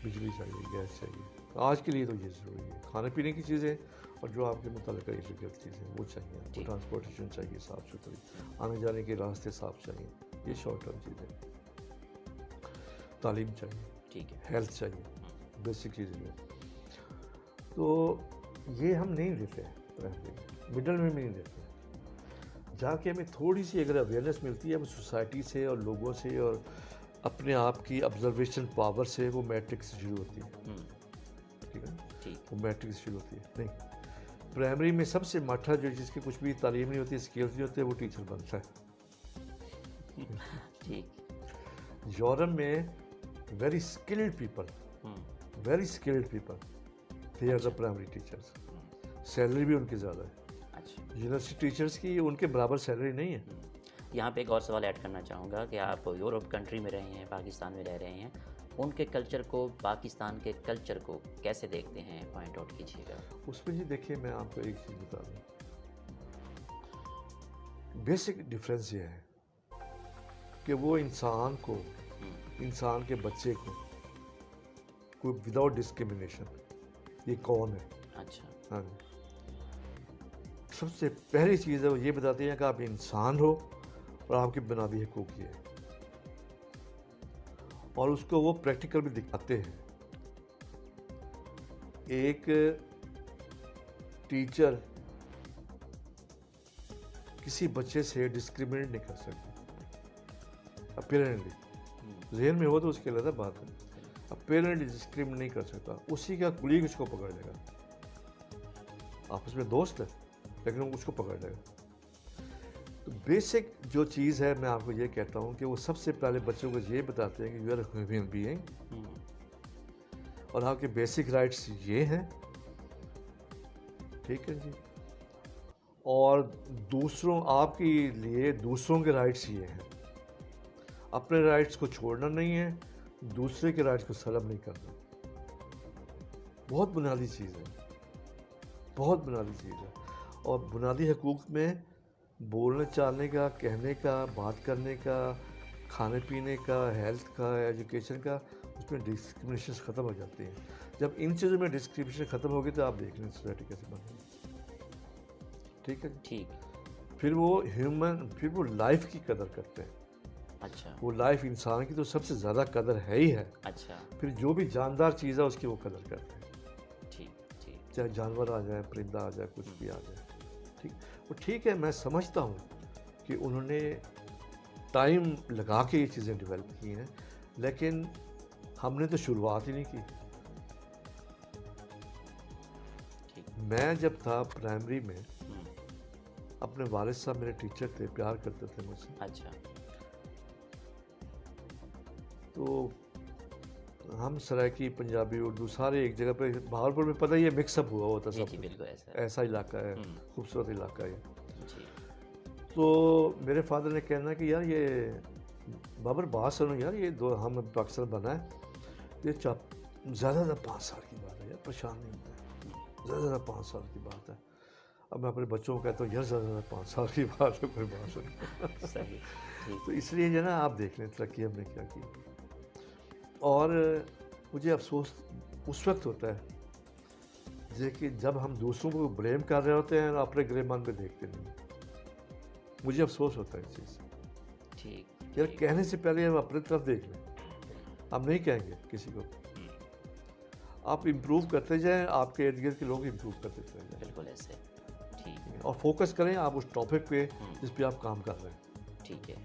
بجلی چاہیے, گیس چاہیے. آج کے لیے تو یہ ضروری ہے. کھانے پینے کی چیزیں اور جو آپ کے متعلقہ ضرورت چیزیں وہ چاہیے. آپ کو ٹرانسپورٹیشن چاہیے صاف ستھری, آنے جانے کے راستے صاف چاہیے, یہ شارٹ ٹرم چیزیں. تعلیم چاہیے, ٹھیک ہے, ہیلتھ چاہیے, بیسک چیزیں. تو یہ ہم نہیں دیتے ہیں, مڈل میں بھی نہیں دیتے. جا کے ہمیں تھوڑی سی اگر اویئرنیس ملتی ہے ہمیں سوسائٹی سے اور لوگوں سے اور اپنے آپ کی آبزرویشن پاور سے, وہ میٹرک سے شروع ہوتی ہے. ٹھیک ہے, وہ میٹرک سے شروع ہوتی ہے. نہیں, پرائمری میں سب سے مٹھا جو جس کی کچھ بھی تعلیم نہیں ہوتی, اسکلز نہیں ہوتے, وہ ٹیچر بنتا ہے. یورپ میں very skilled people they are the primary teachers. Salary بھی ان کی زیادہ ہے. یونیورسٹی ٹیچرس کی ان کے برابر سیلری نہیں ہے. یہاں پہ ایک اور سوال ایڈ کرنا چاہوں گا کہ آپ یورپ کنٹری میں رہے ہیں, پاکستان میں رہ رہے ہیں, ان کے کلچر کو, پاکستان کے کلچر کو کیسے دیکھتے ہیں, پوائنٹ آؤٹ کیجیے گا. اس میں جی دیکھیے میں آپ کو ایک چیز بتا دوں, بیسک ڈفرینس یہ ہے کہ وہ انسان کو, انسان کے بچے کو کوئی وداؤٹ ڈسکریمنیشن یہ کون ہے. اچھا, ہاں جی, سب سے پہلی چیز ہے وہ یہ بتاتے ہیں کہ آپ انسان ہو اور آپ کے بنیادی حقوق یہ ہے, اور اس کو وہ پریکٹیکل بھی دکھاتے ہیں. ایک ٹیچر کسی بچے سے ڈسکریمنیٹ نہیں کر سکتا اپیرنٹلی, ذہن میں ہو تو اس کی علیحدہ بات ہے. اپیرنٹلی ڈسکریمنیٹ نہیں کر سکتا. اسی کا کولیگ اس کو پکڑ لے گا, آپس میں دوست ہے لیکن وہ اس کو پکڑ لے گا. تو بیسک جو چیز ہے میں آپ کو یہ کہتا ہوں کہ وہ سب سے پہلے بچوں کو یہ بتاتے ہیں کہ you are a human being اور آپ کے بیسک رائٹس یہ ہیں. ٹھیک ہے جی, اور دوسروں, آپ کے لیے دوسروں کے رائٹس یہ ہیں. اپنے رائٹس کو چھوڑنا نہیں ہے, دوسرے کے رائٹس کو سلب نہیں کرنا. بہت بنیادی چیز ہے, بہت بنیادی چیز ہے. اور بنیادی حقوق میں بولنے چالنے کا, کہنے کا, بات کرنے کا, کھانے پینے کا, ہیلتھ کا, ایجوکیشن کا, اس میں ڈسکریمنیشن ختم ہو جاتی ہیں. جب ان چیزوں میں ڈسکریمنیشن ختم ہوگی تو آپ دیکھ لیں سوسائٹی کیسے بنے گی. ٹھیک ہے, ٹھیک. پھر وہ ہیومن, پھر وہ لائف کی قدر کرتے ہیں. اچھا, وہ لائف انسان کی تو سب سے زیادہ قدر ہے ہی ہے. اچھا, پھر جو بھی جاندار چیز ہے اس کی وہ قدر کرتے ہیں. ٹھیک ٹھیک, چاہے جانور آ جائے, پرندہ آ جائے, کچھ بھی آ جائے. ٹھیک, وہ ٹھیک ہے, میں سمجھتا ہوں کہ انہوں نے ٹائم لگا کے یہ چیزیں ڈیولپ کی ہیں, لیکن ہم نے تو شروعات ہی نہیں کی. میں جب تھا پرائمری میں, اپنے والد صاحب میرے ٹیچر تھے, پیار کرتے تھے مجھ سے. اچھا, تو ہم سرائکی, پنجابی, اردو سارے ایک جگہ پہ, بہاولپور میں پتہ ہی ہے مکس اپ ہوا ہوتا سب. بالکل ایسا علاقہ ہے, خوبصورت علاقہ ہے. جی, تو میرے فادر نے کہنا کہ یار یہ بابر بات سنو یار, یہ دو ہم پاکستان بنا ہے, یہ زیادہ زیادہ 5 سال کی بات ہے یار, پریشان نہیں ہوتا ہے, زیادہ زیادہ 5 سال کی بات ہے. اب میں اپنے بچوں کو کہتا ہوں یار زیادہ زیادہ 5 سال کی بات ہے, کوئی بات نہیں. تو اس لیے جو ہے نا آپ دیکھ لیں ترقی ہم نے کیا کی. اور مجھے افسوس اس وقت ہوتا ہے کہ جب ہم دوسروں کو بلیم کر رہے ہوتے ہیں اور اپنے گریبان پہ دیکھتے نہیں. مجھے افسوس ہوتا ہے اس چیز سے. ٹھیک یار, کہنے سے پہلے ہم اپنے طرف دیکھ لیں. ہم نہیں کہیں گے کسی کو, آپ امپروو کرتے جائیں، آپ کے ارد گرد کے لوگ امپروو کرتے چلے جائیں. بالکل ایسے. ٹھیک ہے. اور فوکس کریں آپ اس ٹاپک پہ جس پہ آپ کام کر رہے ہیں. ٹھیک ہے.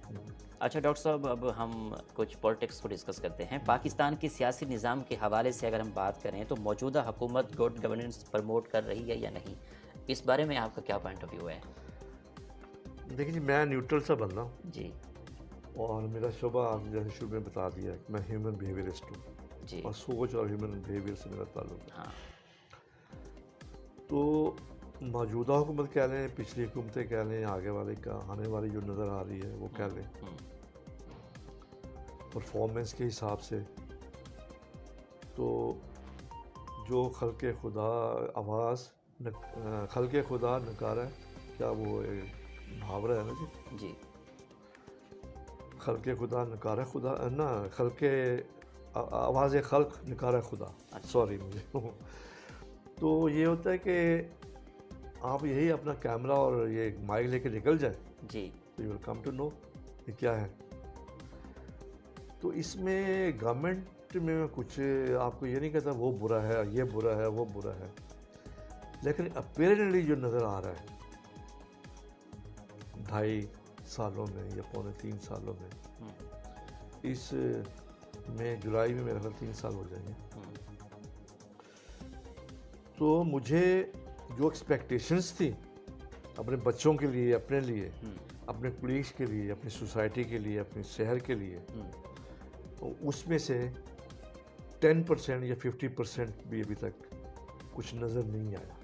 اچھا ڈاکٹر صاحب، اب ہم کچھ پولیٹکس کو ڈسکس کرتے ہیں. پاکستان کے سیاسی نظام کے حوالے سے اگر ہم بات کریں تو موجودہ حکومت گڈ گورننس پروموٹ کر رہی ہے یا نہیں؟ اس بارے میں آپ کا کیا پوائنٹ آف ویو ہے؟ دیکھیں جی، میں نیوٹرل سا بن رہا ہوں جی. اور میرا شعبہ آپ جیسے شروع میں بتا دیا کہ میں ہیومن بیہیویئرسٹ ہوں. جی. اور سوچ اور ہیومن بیہیویئر سے میرا تعلق ہے. ہاں. تو موجودہ حکومت کہہ لیں، پچھلی حکومتیں کہہ لیں، آگے والے کا آنے والی جو نظر آ رہی ہے وہ کہہ لیں، پرفارمنس کے حساب سے تو جو خلق خدا آواز خلق خدا نکارا ہے، کیا وہ محاورہ ہے نا جی؟ جی. خلق خدا نکارا خدا نا، خلق آواز خلق نکارا خدا، سوری مجھے. تو یہ ہوتا ہے کہ آپ یہی اپنا کیمرہ اور یہ مائک لے کے نکل جائیں جی. تو you will come to know یہ کیا ہے. تو اس میں گورنمنٹ میں کچھ آپ کو یہ نہیں کہتا وہ برا ہے، یہ برا ہے، وہ برا ہے، لیکن اپیرنٹلی جو نظر آ رہا ہے 2.5 سالوں میں یا 2.25 سالوں میں، اس میں جولائی میں میرے خیال 3 سال ہو جائیں گے، تو مجھے جو ایکسپیکٹیشنز تھی اپنے بچوں کے لیے، اپنے لیے، اپنے کولیگس کے لیے، اپنی سوسائٹی کے لیے، اپنے شہر کے لیے، اس میں سے 10% یا 50% بھی ابھی تک کچھ نظر نہیں آیا.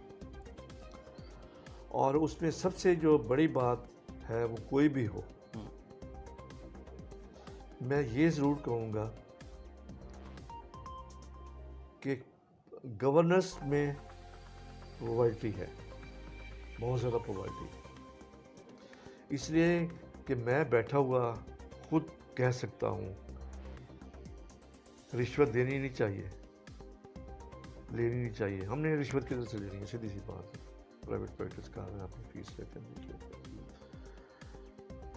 اور اس میں سب سے جو بڑی بات ہے وہ کوئی بھی ہو، میں یہ ضرور کہوں گا کہ گورننس میں پروورٹی ہے، بہت زیادہ پروورٹی. اس لیے کہ میں بیٹھا ہوا خود کہہ سکتا ہوں رشوت دینی نہیں چاہیے، لینی نہیں چاہیے. ہم نے رشوت کدھر سے لینی ہے؟ سیدھی سی بات ہے. پرائیویٹ پریکٹس کر رہے ہیں، آپ فیس لیتے ہیں.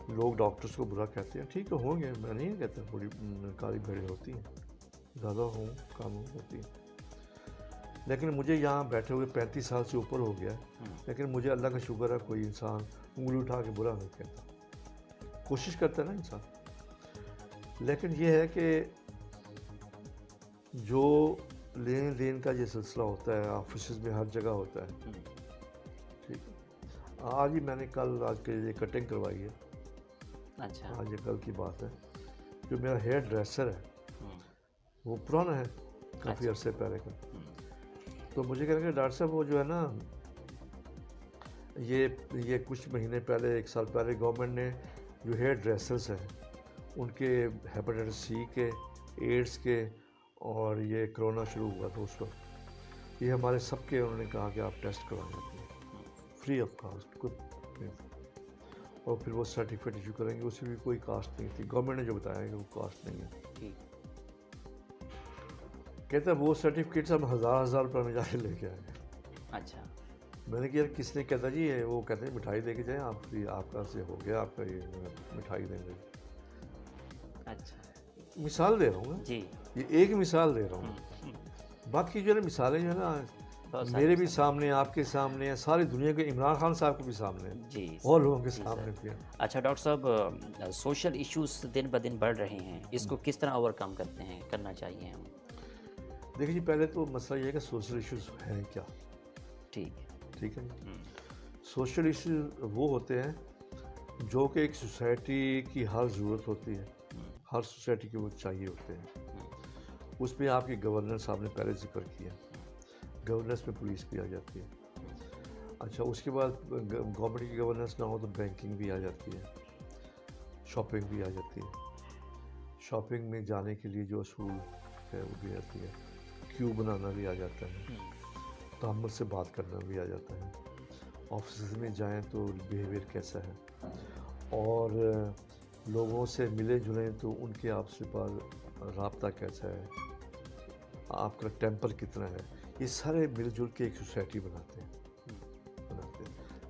لوگ ڈاکٹرس کو برا کہتے ہیں، ٹھیک ہے ہوں گے، میں نہیں کہتا بڑی کالی بھیڑیں ہوتی ہیں، زیادہ ہوں کم ہوتی ہیں، لیکن مجھے یہاں بیٹھے ہوئے 35 سال سے اوپر ہو گیا ہے، لیکن مجھے اللہ کا شکر ہے کوئی انسان انگلی اٹھا کے برا نہیں کہتا. کوشش کرتا ہے نا انسان. لیکن یہ ہے کہ جو لین دین کا یہ سلسلہ ہوتا ہے آفیسز میں ہر جگہ ہوتا ہے. ٹھیک ہے، آج ہی میں نے آج کے یہ کٹنگ کروائی ہے. اچھا. آج یہ کل کی بات ہے. جو میرا ہیئر ڈریسر ہے وہ پرانا ہے، کافی عرصے پہلے کا. تو مجھے کہہ رہے کہ ڈاکٹر صاحب وہ جو ہے نا یہ کچھ مہینے پہلے، 1 سال پہلے گورنمنٹ نے جو ہیئر ڈریسرز ہیں ان کے ہیپاٹائٹس سی کے، ایڈس کے، اور یہ کرونا شروع ہوا تھا اس وقت، یہ ہمارے سب کے انہوں نے کہا کہ آپ ٹیسٹ کروائیں فری آف کاسٹ. اور پھر وہ سرٹیفکیٹ ایشو کریں گے، اس میں بھی کوئی کاسٹ نہیں تھی. گورنمنٹ نے جو بتایا کہ وہ کاسٹ نہیں ہے. کہتا ہے وہ سرٹیفکیٹس ہم 1000 روپے میں جا کے لے کے آئے ہیں. اچھا. میں نے کہا کس نے کہتا جی وہ کہتے ہیں مٹھائی دے کے جائیں آپ، آپ کا سے ہو گیا آپ کا یہ مٹھائی دیں گے. اچھا. مثال دے رہا ہوں جی، یہ ایک مثال دے رہا ہوں. باقی جو ہے نا مثالیں جو ہے نا میرے بھی سامنے، آپ کے سامنے، ساری دنیا کے، عمران خان صاحب کو بھی سامنے، جی، اور لوگوں کے سامنے بھی. اچھا ڈاکٹر صاحب، سوشل ایشوز دن بہ دن بڑھ رہے ہیں، اس کو کس طرح اوور کم کرنا چاہیے ہم؟ دیکھیں جی، پہلے تو مسئلہ یہ ہے کہ سوشل ایشوز ہیں کیا. ٹھیک ہے. سوشل ایشوز وہ ہوتے ہیں جو کہ ایک سوسائٹی کی ہر ضرورت ہوتی ہے، ہر سوسائٹی کے وہ چاہیے ہوتے ہیں. اس میں آپ کی گورننس آپ نے پہلے ذکر کیا، گورننس میں پولیس بھی آ جاتی ہے. اچھا، اس کے بعد گورنمنٹ کی گورننس نہ ہو تو بینکنگ بھی آ جاتی ہے، شاپنگ بھی آ جاتی ہے. شاپنگ میں جانے کے لیے جو اصول ہے وہ بھی آتی ہے، کیو بنانا بھی آ جاتا ہے، تحمل سے بات کرنا بھی آ جاتا ہے. آفیسز میں جائیں تو بیہیویئر کیسا ہے، اور لوگوں سے ملے جلیں تو ان کے آپس پر رابطہ کیسا ہے، آپ کا ٹیمپر کتنا ہے. یہ سارے مل جل کے ایک سوسائٹی بناتے ہیں.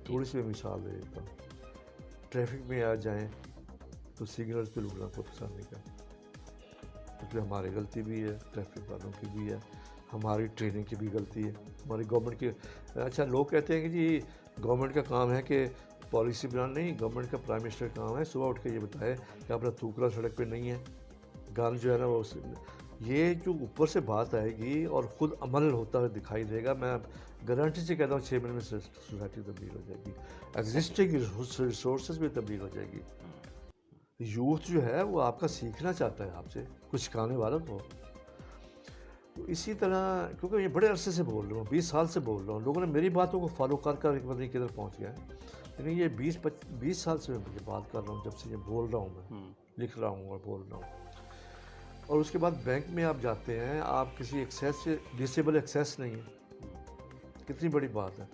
تھوڑی سی میں مثال دے دیتا ہوں. ٹریفک میں آ جائیں تو سگنلز پہ رکنا کو پسند نہیں کرتے. اس میں ہماری غلطی بھی ہے، ٹریفک والوں کی بھی ہے. ہماری ٹریننگ کی بھی غلطی ہے، ہماری گورنمنٹ کی. اچھا لوگ کہتے ہیں کہ جی گورنمنٹ کا کام ہے کہ پالیسی بنانا، نہیں، گورنمنٹ کا پرائم منسٹر کا کام ہے صبح اٹھ کے یہ بتائے کہ اپنا تھوکرا سڑک پہ نہیں ہے، گن جو ہے نا وہ یہ جو اوپر سے بات آئے گی اور خود عمل ہوتا ہوا دکھائی دے گا. میں گارنٹی سے کہتا ہوں 6 مہینے میں سوسائٹی تبدیل ہو جائے گی، ایگزسٹنگ ریسورسز بھی تبدیل ہو جائے گی. یوتھ جو ہے وہ آپ کا سیکھنا چاہتا ہے آپ سے، کچھ سکھانے والا تو. اسی طرح کیونکہ یہ بڑے عرصے سے بول رہا ہوں، 20 سال سے بول رہا ہوں، لوگوں نے میری باتوں کو فالو کر کر ایک بندے کدھر پہنچ گیا ہے. لیکن یہ 20 سال سے میں بات کر رہا ہوں، جب سے یہ بول رہا ہوں، میں لکھ رہا ہوں اور بول رہا ہوں. اور اس کے بعد بینک میں آپ جاتے ہیں، آپ کسی ایکسیس سے ڈسیبل ایکسیس نہیں ہے، کتنی بڑی بات ہے.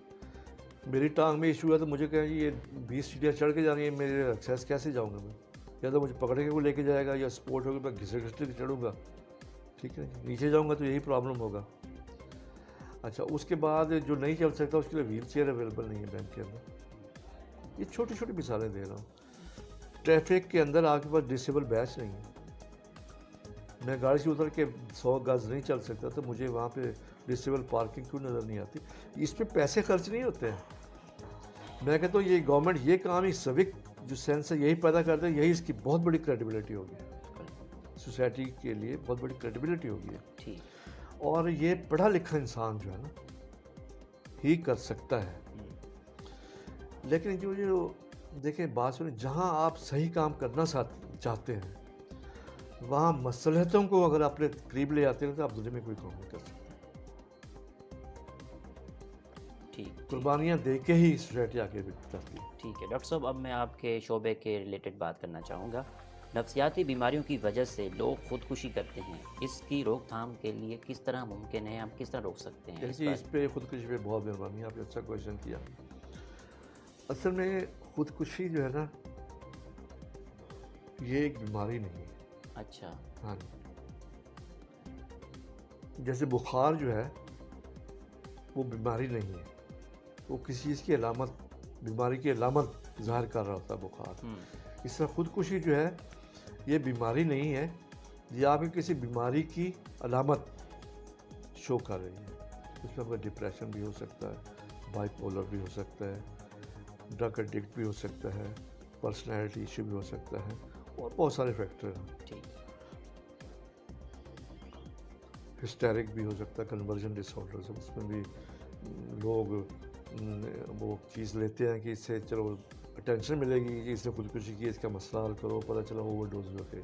میری ٹانگ میں ایشو ہے تو مجھے کہیں یہ 20 سیڑھیاں چڑھ کے جانی ہے، میرے ایکسیس کیسے جاؤں گا میں؟ یا تو مجھے پکڑ کے وہ لے کے جائے گا، یا سپورٹ ہوگی میں گھسے کے چڑھوں گا، ٹھیک ہے، نیچے جاؤں گا تو یہی پرابلم ہوگا. اچھا اس کے بعد جو نہیں چل سکتا اس کے لیے ویل چیئر اویلیبل نہیں ہے بینک کے اندر. یہ چھوٹی چھوٹی مثالیں دے رہا ہوں. ٹریفک کے اندر آپ کے پاس ڈسیبل بیچ نہیں ہے، میں گاڑی سے اتر کے 100 گز نہیں چل سکتا تو مجھے وہاں پہ ڈسیبل پارکنگ کیوں نظر نہیں آتی؟ اس پہ پیسے خرچ نہیں ہوتے ہیں. میں کہتا ہوں یہ گورنمنٹ یہ کام ہی سوک جو سینس ہے یہی پیدا کرتا ہے، یہی اس کی بہت بڑی کریڈیبلٹی ہوگی، سوسائٹی کے لیے بہت بڑی کریڈیبلٹی ہوگی. اور یہ پڑھا لکھا انسان جو ہے نا ہی کر سکتا ہے. لیکن جو دیکھیں بات سنیں، جہاں آپ صحیح کام کرنا چاہتے ہیں وہاں مصلحتوں کو اگر اپنے قریب لے آتے ہیں تو آپ دنیا میں کوئی کام نہیں کر سکتے. قربانیاں دے کے ہی سوسائٹی آگے بڑھتی ہے. ٹھیک ہے ڈاکٹر صاحب، اب میں آپ کے شعبے کے ریلیٹڈ بات کرنا چاہوں گا. نفسیاتی بیماریوں کی وجہ سے لوگ خودکشی کرتے ہیں، اس کی روک تھام کے لیے کس طرح ممکن ہے، ہم کس طرح روک سکتے ہیں؟ اس پہ خودکشی پہ بہت مہربانی، آپ نے اچھا کویشچن کیا. اصل میں خودکشی جو ہے نا یہ ایک بیماری نہیں ہے. اچھا. ہاں جی. جیسے بخار جو ہے وہ بیماری نہیں ہے، وہ کسی چیز کی علامت، بیماری کی علامت ظاہر کر رہا ہوتا ہے بخار. اس طرح خودکشی جو ہے یہ بیماری نہیں ہے، یہ آپ کی کسی بیماری کی علامت شو کر رہی ہے. اس میں ڈپریشن بھی ہو سکتا ہے، بائی پولر بھی ہو سکتا ہے، ڈرگ ایڈکٹ بھی ہو سکتا ہے، پرسنالٹی ایشو بھی ہو سکتا ہے، اور بہت سارے فیکٹر ہیں. ہسٹیرک بھی ہو سکتا ہے، کنورژن ڈس آرڈر، اس میں بھی لوگ وہ چیز لیتے ہیں کہ اس سے چلو اٹینشن ملے گی کہ اس نے خودکشی کی، اس کا مسئلہ حل کرو، پتہ چلا اوور ڈوز ہو کے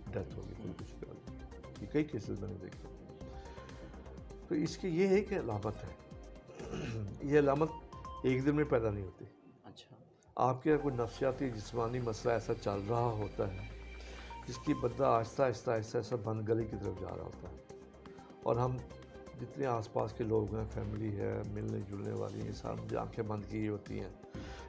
ڈیتھ ہوگی خودکشی کا. یہ کئی کیسز میں نے دیکھے. تو اس کی یہ ایک علامت ہے. یہ علامت ایک دن میں پیدا نہیں ہوتی. اچھا. آپ کے کوئی نفسیاتی جسمانی مسئلہ ایسا چل رہا ہوتا ہے جس کی بندہ آہستہ آہستہ آہستہ آہستہ بند گلی کی طرف جا رہا ہوتا ہے، اور ہم جتنے آس پاس کے لوگ ہیں، فیملی ہے، ملنے جلنے والی ہیں، سب آنکھیں بند کی ہوتی ہیں،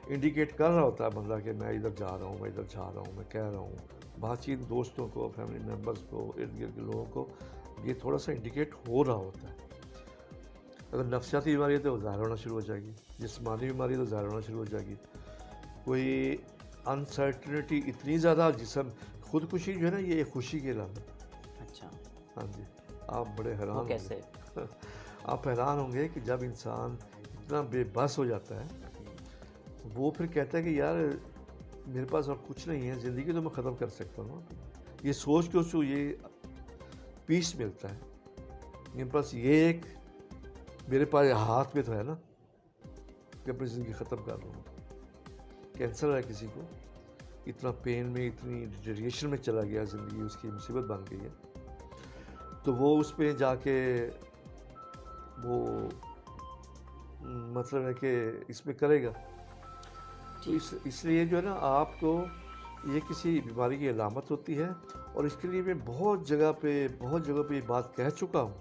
انڈیکیٹ کر رہا ہوتا ہے بندہ کہ میں ادھر جا رہا ہوں، میں ادھر جا رہا ہوں، میں کہہ رہا ہوں. بات چیت دوستوں کو، فیملی ممبرس کو، ارد گرد کے لوگوں کو یہ تھوڑا سا انڈیکیٹ ہو رہا ہوتا ہے. اگر نفسیاتی بیماری ہے تو ظاہر ہونا شروع ہو جائے گی، جسمانی بیماری ہے تو ظاہر ہونا شروع ہو جائے گی. کوئی انسرٹنٹی اتنی زیادہ جسم، خودکشی جو ہے نا یہ ایک خوشی کے علامت. اچھا. ہاں جی. آپ بڑے حیران ہوں کیسے؟ آپ حیران ہوں گے کہ جب انسان اتنا بے بس ہو جاتا ہے وہ پھر کہتا ہے کہ یار میرے پاس اور کچھ نہیں ہے، زندگی تو میں ختم کر سکتا ہوں. یہ سوچ کے اس کو یہ پیس ملتا ہے، میرے پاس یہ ایک میرے پاس ہاتھ میں تو ہے نا کہ اپنی زندگی ختم کر رہا ہوں. کینسر ہے کسی کو، اتنا پین میں، اتنی ڈیٹیریشن میں چلا گیا، زندگی اس کی مصیبت بن گئی ہے، تو وہ اس پہ جا کے وہ مطلب ہے کہ اس میں کرے گا. تو اس لیے جو ہے نا آپ کو یہ کسی بیماری کی علامت ہوتی ہے. اور اس کے لیے میں بہت جگہ پہ یہ بات کہہ چکا ہوں.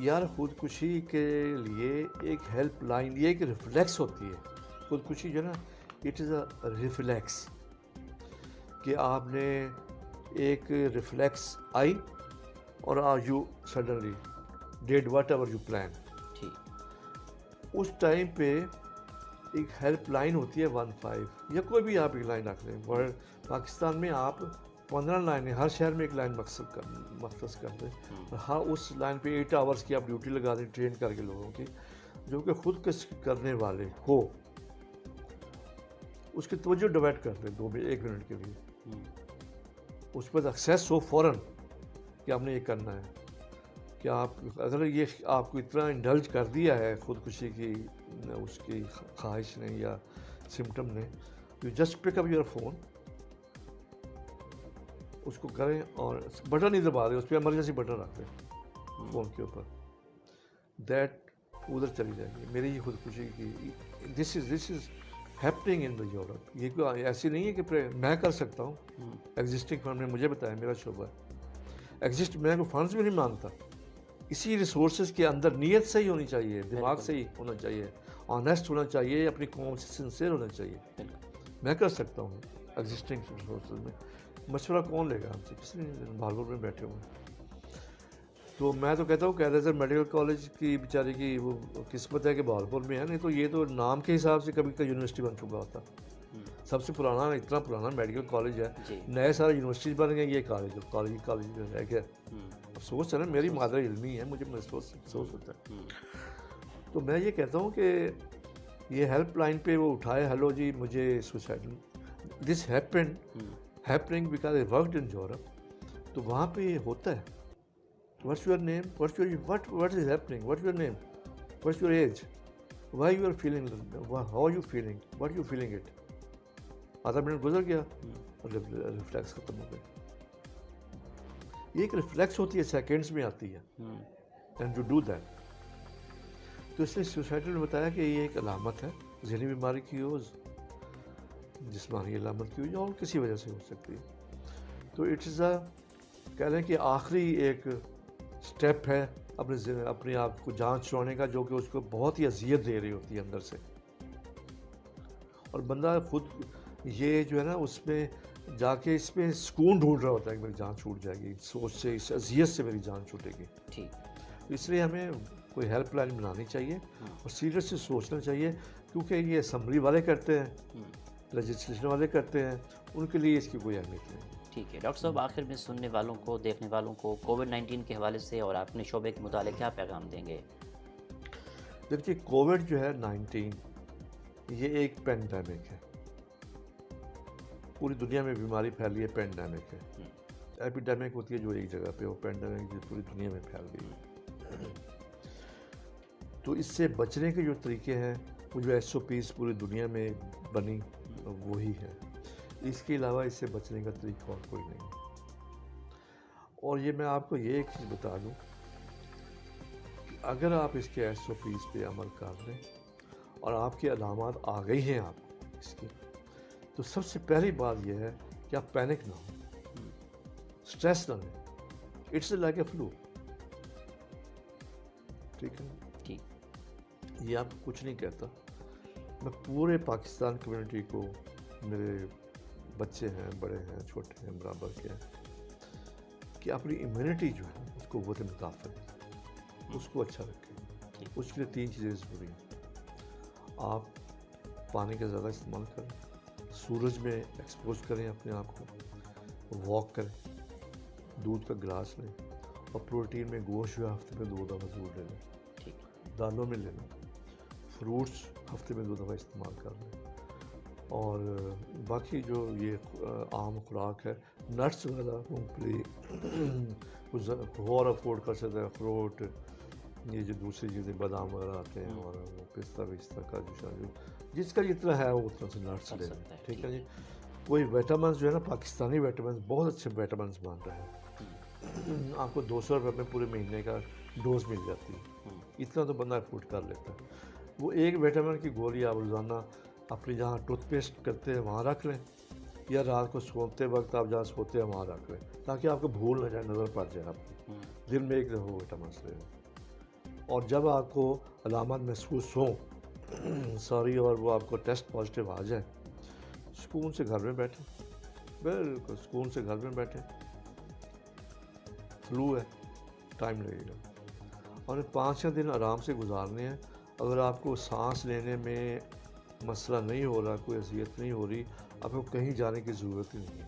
یار خودکشی کے لیے ایک ہیلپ لائن، یہ ایک ریفلیکس ہوتی ہے. خودکشی جو ہے نا اٹ از اے ریفلیکس، کہ آپ نے ایک ریفلیکس آئی اور you suddenly did whatever you plan. اس ٹائم پہ ایک ہیلپ لائن ہوتی ہے 15، یا کوئی بھی آپ ایک لائن رکھ لیں. پاکستان میں آپ 15 لائنیں ہر شہر میں ایک لائن مختص کر دیں، ہاں اس لائن پہ 8 آورس کی آپ ڈیوٹی لگا دیں ٹرین کر کے لوگوں کی، جو کہ خود کش کرنے والے ہو اس کی توجہ ڈیوائڈ کر دیں 1 منٹ کے لیے، اس پر ایکسیس ہو فوراً کہ آپ نے یہ کرنا ہے، کہ آپ اگر یہ آپ کو اتنا انڈلج کر دیا ہے خودکشی کی اس کی خواہش نے یا سمٹم نے، you just pick up your phone, اس کو کریں اور بٹن نہیں دبا دیں، اس پہ ایمرجنسی بٹن رکھ دیں فون کے اوپر، دیٹ ادھر چلی جائے گی میری یہ خودکشی کی. This is happening in the Europe. یہ کوئی ایسی نہیں ہے کہ میں کر سکتا ہوں. ایگزسٹنگ فنڈ نے مجھے بتایا، میرا شعبہ ہے ایگزسٹ، میں کوئی فنڈز بھی نہیں مانگتا. اسی ریسورسز کے اندر نیت صحیح ہونی چاہیے، دماغ صحیح ہونا چاہیے، آنیسٹ ہونا چاہیے، اپنی قوم سے سنسیئر ہونا چاہیے. میں کر سکتا ہوں ایگزسٹنگ ریسورسز میں. مشورہ کون لے گا ہم سے؟ کس نے؟ بھاگلپور میں بیٹھے ہوئے ہیں. تو میں تو کہتا ہوں کہ ایز اے میڈیکل کالج کی بیچاری کی وہ قسمت ہے کہ بھاگلپور میں ہے، نہیں تو یہ تو نام کے حساب سے کبھی کا یونیورسٹی بن چکا ہوتا. سب سے پرانا، اتنا پرانا میڈیکل کالج ہے، نئے سارے یونیورسٹیز بن گئے، یہ کالج رہ گیا. افسوس ہے نا، میری مادر علمی ہے، مجھے محسوس ہوتا ہے. تو میں یہ کہتا ہوں کہ یہ ہیلپ لائن پہ وہ اٹھائے، ہیلو جی مجھے suicide, this happening because I worked in Europe. تو وہاں پہ یہ ہوتا ہے. What's your name? What is happening? What's your name? What's your age? Why you are feeling? How are you feeling? What you feeling it? آدھا minute گزر گیا اور ریفلیکس ختم ہو گئے. یہ ایک ریفلیکس ہوتی ہے، سیکنڈز میں آتی ہے. And to do that. تو اس نے سوسائٹی نے بتایا کہ یہ ایک علامت ہے ذہنی بیماری کی ہو، جسمانی علامت کی ہو، یا اور کسی وجہ سے ہو سکتی ہے. تو اٹ از کہہ لیں کہ آخری ایک اسٹیپ ہے اپنے آپ کو جان چھڑانے کا، جو کہ اس کو بہت ہی اذیت دے رہی ہوتی ہے اندر سے. اور بندہ خود یہ جو ہے نا اس میں جا کے اس میں سکون ڈھونڈ رہا ہوتا ہے کہ میری جان چھوٹ جائے گی، سوچ سے، اس اذیت سے میری جان چھوٹے گی. تو اس لیے ہمیں کوئی ہیلپ لائن بنانی چاہیے اور سیریس سے سوچنا چاہیے، کیونکہ یہ اسمبلی والے کرتے ہیں، لیجسلیشن والے کرتے ہیں، ان کے لیے اس کی کوئی اہمیت نہیں. ٹھیک ہے ڈاکٹر صاحب، آخر میں سننے والوں کو، دیکھنے والوں کو کووڈ-19 کے حوالے سے اور اپنے شعبے کے متعلق کیا پیغام دیں گے؟ دیکھیے، کووڈ جو ہے 19 یہ ایک پینڈیمک ہے. پوری دنیا میں بیماری پھیلی ہے، پینڈیمک ہے. ایپیڈیمک ہوتی ہے جو ایک جگہ پہ، وہ پینڈیمک جو پوری دنیا میں پھیل گئی. تو اس سے بچنے کے جو طریقے ہیں، وہ جو SOPs پوری دنیا میں بنی وہی ہے. اس کے علاوہ اس سے بچنے کا طریقہ اور کوئی نہیں. اور یہ میں آپ کو یہ ایک چیز بتا دوں کہ اگر آپ اس کے SOPs پہ عمل کر لیں اور آپ کی علامات آ گئی ہیں آپ کو اس کی، تو سب سے پہلی بات یہ ہے کہ آپ پینک نہ ہوں، سٹریس نہ لیں. It's like a flu. ٹھیک ہے، یہ آپ کو کچھ نہیں کہتا. میں پورے پاکستان کمیونٹی کو، میرے بچے ہیں، بڑے ہیں، چھوٹے ہیں، برابر کے ہیں، کہ اپنی امیونٹی جو ہے اس کو قوت مدافعت اس کو اچھا رکھیں. اس کے لیے 3 چیزیں ضروری ہیں. آپ پانی کا زیادہ استعمال کریں، سورج میں ایکسپوز کریں اپنے آپ کو، واک کریں، دودھ کا گلاس لیں، اور پروٹین میں گوشت جو ہے ہفتے میں 2 دفعہ ضرور لے لیں. دالوں میں لے لیں. فروٹس ہفتے میں 2 دفعہ استعمال کر لیں. اور باقی جو یہ عام خوراک ہے، نٹس وغیرہ، مونگ پھلی اور افورڈ کر سکتے ہیں، اخروٹ، یہ جو دوسری چیزیں بادام وغیرہ آتے ہیں، اور پستہ وستہ کاجو شاجو، جس کا جتنا ہے وہ اتنا سے نٹس لے لیں. ٹھیک ہے جی. کوئی ویٹامنس جو ہے نا، پاکستانی ویٹامنس بہت اچھے ویٹامنس بن رہے ہیں. آپ کو 200 روپے میں پورے مہینے کا ڈوز مل جاتی ہے. اتنا تو بندہ افورڈ کر لیتا ہے. وہ ایک ویٹامن کی گولی آپ روزانہ اپنی جہاں ٹوتھ پیسٹ کرتے ہیں وہاں رکھ لیں، یا رات کو سوتے وقت آپ جہاں سوتے ہیں وہاں رکھ لیں، تاکہ آپ کو بھول نہ جائے، نظر پڑ جائے. آپ کو دن میں 1 دفعہ ویٹامنس لے لیں. اور جب آپ کو علامات محسوس ہوں ساری، اور وہ آپ کو ٹیسٹ پازیٹیو آ جائے، سکون سے گھر میں بیٹھیں، بالکل سکون سے گھر میں بیٹھیں. فلو ہے، ٹائم لگے گا، اور 5-6 دن آرام سے گزارنے ہیں. اگر آپ کو سانس لینے میں مسئلہ نہیں ہو رہا، کوئی اذیت نہیں ہو رہی، آپ کو کہیں جانے کی ضرورت ہی نہیں ہے.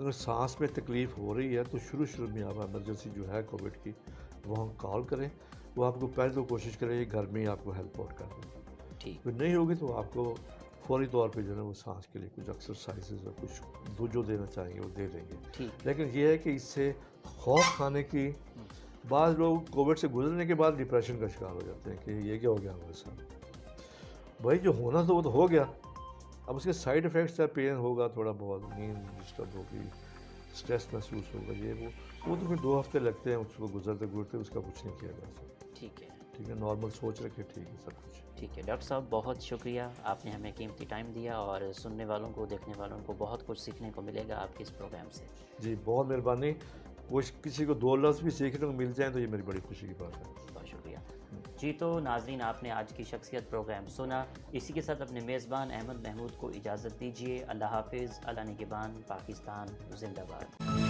اگر سانس میں تکلیف ہو رہی ہے تو شروع میں آپ ایمرجنسی جو ہے کووڈ کی وہاں کال کریں، وہ آپ کو پہلے تو کوشش کریں گھر میں ہی آپ کو ہیلپ آؤٹ کر دیں. ٹھیک. پھر نہیں ہوگی تو آپ کو فوری طور پہ جو ہے نا وہ سانس کے لیے کچھ ایکسرسائزز اور کچھ جو دینا چاہیں گے وہ دے دیں گے. لیکن یہ ہے کہ اس سے خوف کھانے کی، بعض لوگ کووڈ سے گزرنے کے بعد ڈپریشن کا شکار ہو جاتے ہیں کہ یہ کیا ہو گیا ہمارے ساتھ. بھائی جو ہونا تھا وہ تو ہو گیا، اب اس کے سائیڈ ایفیکٹس ہے، پین ہوگا، تھوڑا بہت نیند ڈسٹرب ہوگی، اسٹریس محسوس ہوگا، وہ تو پھر 2 ہفتے لگتے ہیں اس کو گزرتے اس کا کچھ نہیں کیا جا سکتا. ٹھیک ہے، نارمل سوچ رکھے، ٹھیک ہے سب کچھ. ٹھیک ہے ڈاکٹر صاحب، بہت شکریہ، آپ نے ہمیں قیمتی ٹائم دیا اور سننے والوں کو، دیکھنے والوں کو بہت کچھ سیکھنے کو ملے گا آپ کے اس پروگرام سے. جی بہت مہربانی. وہ کسی کو 2 لفظ بھی سیکھنے کو مل جائیں تو یہ میری بڑی خوشی کی بات ہے. بہت شکریہ. جی تو ناظرین، آپ نے آج کی شخصیت پروگرام سنا. اسی کے ساتھ اپنے میزبان احمد محمود کو اجازت دیجیے. اللہ حافظ. اللہ نگہبان. پاکستان زندہ باد.